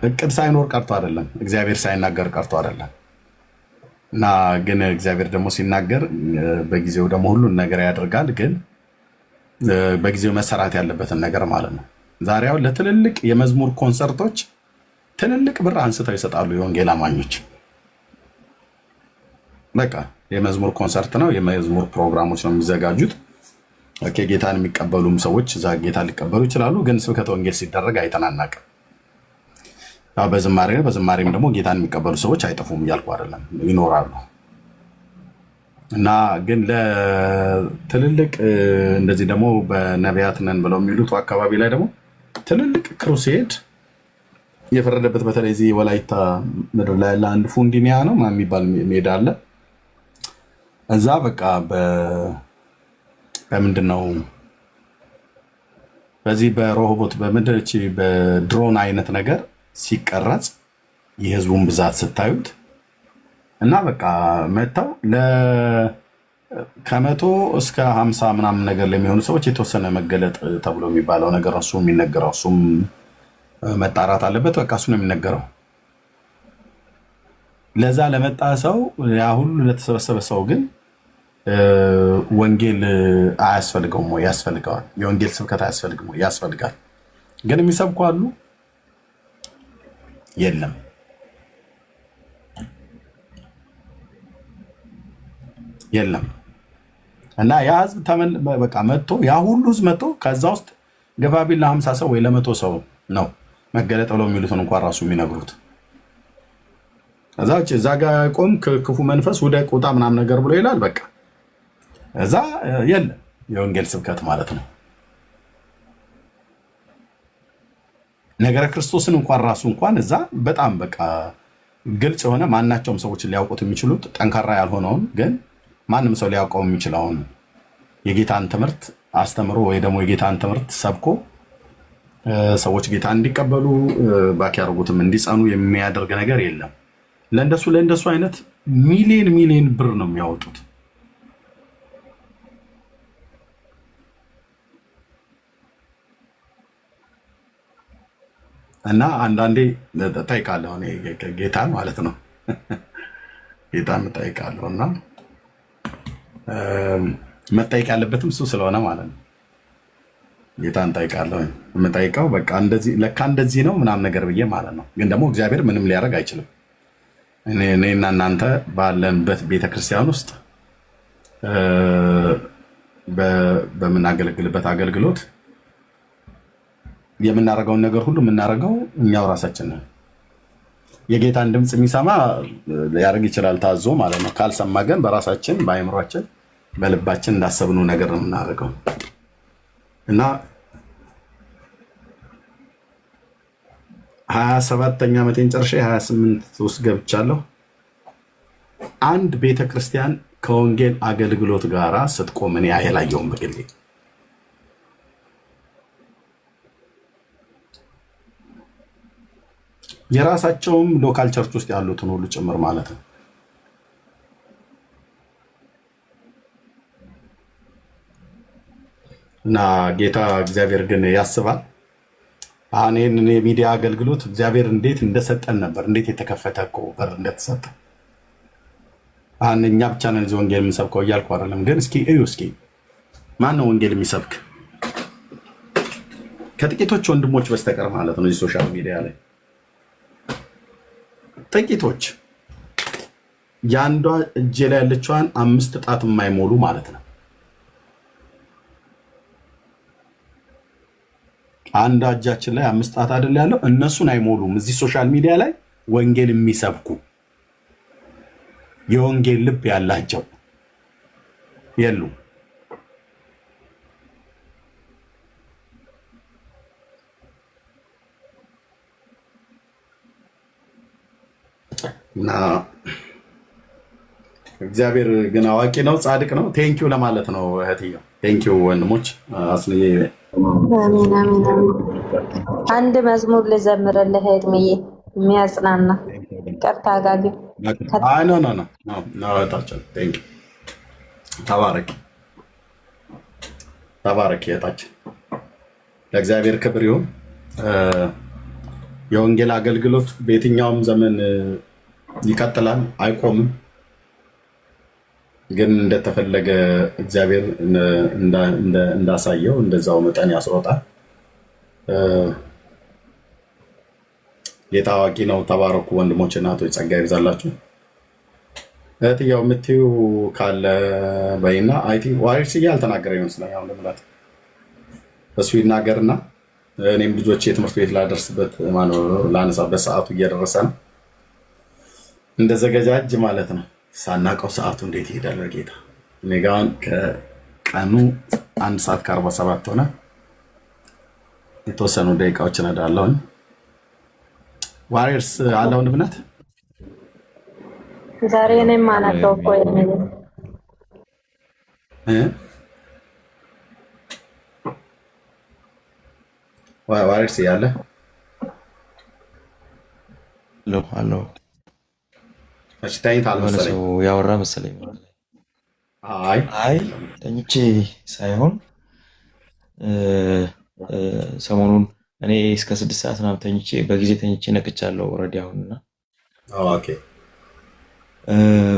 እቅድ ሳይኖር ቀርቶ አይደለም፣ እግዚአብሔር ሳይናገር ቀርቶ አይደለም። እና ግን እግዚአብሔር ደግሞ ሲናገር በጊዜው ደግሞ ሁሉን ነገር ያደርጋል። ግን በጊዜው መሰራት ያለበትን ነገር ማለት ነው። ዛሬ አሁን ለትልልቅ የመዝሙር ኮንሰርቶች ትልልቅ ብር አንስተው ይሰጣሉ የወንጌል አማኞች። በቃ የመዝሙር ኮንሰርት ነው፣ የመዝሙር ፕሮግራሞች ነው የሚዘጋጁት። ኦኬ ጌታን የሚቀበሉም ሰዎች እዛ ጌታ ሊቀበሉ ይችላሉ። ግን ስብከተ ወንጌል ሲደረግ አይተናናቅም። ያው በዝማሬ ነው። በዝማሬም ደግሞ ጌታን የሚቀበሉ ሰዎች አይጠፉም እያልኩ አይደለም፣ ይኖራሉ። እና ግን ለትልልቅ እንደዚህ ደግሞ በነቢያት ነን ብለው የሚሉት አካባቢ ላይ ደግሞ ትልልቅ ክሩሴድ የፈረደበት በተለይ እዚህ ወላይታ ምድር ላይ ያለ አንድ ፉንዲኒያ ነው የሚባል ሜዳ አለ። እዛ በቃ በምንድን ነው በዚህ በሮቦት በምድርች በድሮን አይነት ነገር ሲቀረጽ የህዝቡን ብዛት ስታዩት እና በቃ መጥተው ከመቶ እስከ 50 ምናምን ነገር ለሚሆኑ ሰዎች የተወሰነ መገለጥ ተብሎ የሚባለው ነገር እሱ የሚነገረው እሱም መጣራት አለበት። በቃ እሱ ነው የሚነገረው። ለዛ ለመጣ ሰው ያ ሁሉ ለተሰበሰበ ሰው ግን ወንጌል አያስፈልገውም ወይ? ያስፈልገዋል። የወንጌል ስብከት አያስፈልግም ወይ? ያስፈልጋል። ግን የሚሰብኩ አሉ? የለም። የለም። እና ያ ህዝብ በቃ መጥቶ ያ ሁሉ ህዝብ መጥቶ ከዛ ውስጥ ገፋቢል ለ50 ሰው ወይ ለ100 ሰው ነው መገለጥ ብለው የሚሉትን እንኳን ራሱ የሚነግሩት። እዛ ጋ ቆም ክፉ መንፈስ ወደ ቁጣ ምናምን ነገር ብሎ ይላል። በቃ እዛ የለም የወንጌል ስብከት ማለት ነው። ነገረ ክርስቶስን እንኳን ራሱ እንኳን እዛ በጣም በቃ ግልጽ የሆነ ማናቸውም ሰዎች ሊያውቁት የሚችሉት ጠንካራ ያልሆነውን ግን ማንም ሰው ሊያውቀው የሚችለውን የጌታን ትምህርት አስተምሮ ወይ ደግሞ የጌታን ትምህርት ሰብኮ ሰዎች ጌታ እንዲቀበሉ ባክ ያደርጉትም እንዲጸኑ የሚያደርግ ነገር የለም። ለእንደሱ አይነት ሚሊዮን ብር ነው የሚያወጡት። እና አንዳንዴ ጠይቃለሁ ጌታን ማለት ነው ጌታን ጠይቃለሁ እና መጠየቅ ያለበትም እሱ ስለሆነ ማለት ነው። ጌታን ጠይቃለሁ የምጠይቀው በቃ እንደዚህ ለካ እንደዚህ ነው ምናምን ነገር ብዬ ማለት ነው። ግን ደግሞ እግዚአብሔር ምንም ሊያደርግ አይችልም። እኔና እናንተ ባለንበት ቤተክርስቲያን ውስጥ በምናገለግልበት አገልግሎት የምናደርገውን ነገር ሁሉ የምናደርገው እኛው ራሳችን ነን። የጌታን ድምፅ የሚሰማ ሊያደርግ ይችላል ታዞ ማለት ነው። ካልሰማ ግን በራሳችን በአእምሯችን በልባችን እንዳሰብነው ነገር ነው የምናደርገው እና 27ኛ ዓመቴን ጨርሼ 28 ውስጥ ገብቻለሁ። አንድ ቤተክርስቲያን ከወንጌል አገልግሎት ጋራ ስትቆም እኔ አላየሁም በግሌ። የራሳቸውም ሎካል ቸርች ውስጥ ያሉትን ሁሉ ጭምር ማለት ነው። እና ጌታ እግዚአብሔር ግን ያስባል። አሁን ይህንን የሚዲያ አገልግሎት እግዚአብሔር እንዴት እንደሰጠን ነበር፣ እንዴት የተከፈተ እኮ በር እንደተሰጠ። አሁን እኛ ብቻ ነን እዚህ ወንጌል የምንሰብከው እያልኩ አይደለም፣ ግን እስኪ እዩ፣ እስኪ ማን ነው ወንጌል የሚሰብክ? ከጥቂቶች ወንድሞች በስተቀር ማለት ነው እዚህ ሶሻል ሚዲያ ላይ ጥቂቶች፣ የአንዷ እጄ ላይ ያለችዋን 5 ጣት የማይሞሉ ማለት ነው። አንድ እጃችን ላይ 5 ጣት አይደል ያለው፣ እነሱን አይሞሉም። እዚህ ሶሻል ሚዲያ ላይ ወንጌል የሚሰብኩ የወንጌል ልብ ያላቸው የሉ። እና እግዚአብሔር ግን አዋቂ ነው፣ ጻድቅ ነው። ቴንኪው ለማለት ነው እህትየው። ቴንኪው ወንድሞች። አስልዬ አሜን አሜን አሜን። አንድ መዝሙር ልዘምርልህ እድሜዬ፣ የሚያጽናና ቀርታ ጋጊ አይ ኖ ኖ ኖ ኖ እህታችን ቴንኪው። ተባረክ ተባረክ እህታችን። ለእግዚአብሔር ክብር ይሁን። የወንጌል አገልግሎት በየትኛውም ዘመን ይቀጥላል፣ አይቆምም። ግን እንደተፈለገ እግዚአብሔር እንዳሳየው እንደዛው መጠን ያስሮጣል። ጌታ አዋቂ ነው። ተባረኩ ወንድሞች እና እህቶች፣ ጸጋ ይብዛላችሁ። እህትየው የምትዩ ካለ በይና። አይ ቲንክ ዋሪስዬ አልተናገረ ይመስለኛል። አሁን ለምላት እሱ ይናገርና እኔም ልጆቼ የትምህርት ቤት ላደርስበት ላነሳበት ሰዓቱ እየደረሰ ነው። እንደዘገጃጅ ማለት ነው። ሳናቀው ሰዓቱ እንዴት ይሄዳል ጌታ። እኔ ጋ አሁን ከቀኑ 1 ሰዓት ከ47 ሆነ። የተወሰኑ ደቂቃዎች እነዳለሁኝ። ዋሪየርስ አለ ወንድምነት ዛሬ እኔም አላውቀው እኮ ዋሪየርስ ያለ አሎ ታይታል መሰለኝ፣ ያወራ መሰለኝ። አይ ተኝቼ ሳይሆን ሰሞኑን እኔ እስከ 6 ሰዓት ምናምን ተኝቼ በጊዜ ተኝቼ ነቅቻለሁ ኦልሬዲ አሁንና ኦኬ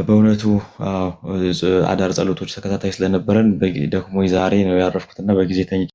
በእውነቱ አዳር ጸሎቶች ተከታታይ ስለነበረን ደክሞኝ ዛሬ ነው ያረፍኩትና በጊዜ ተኝቼ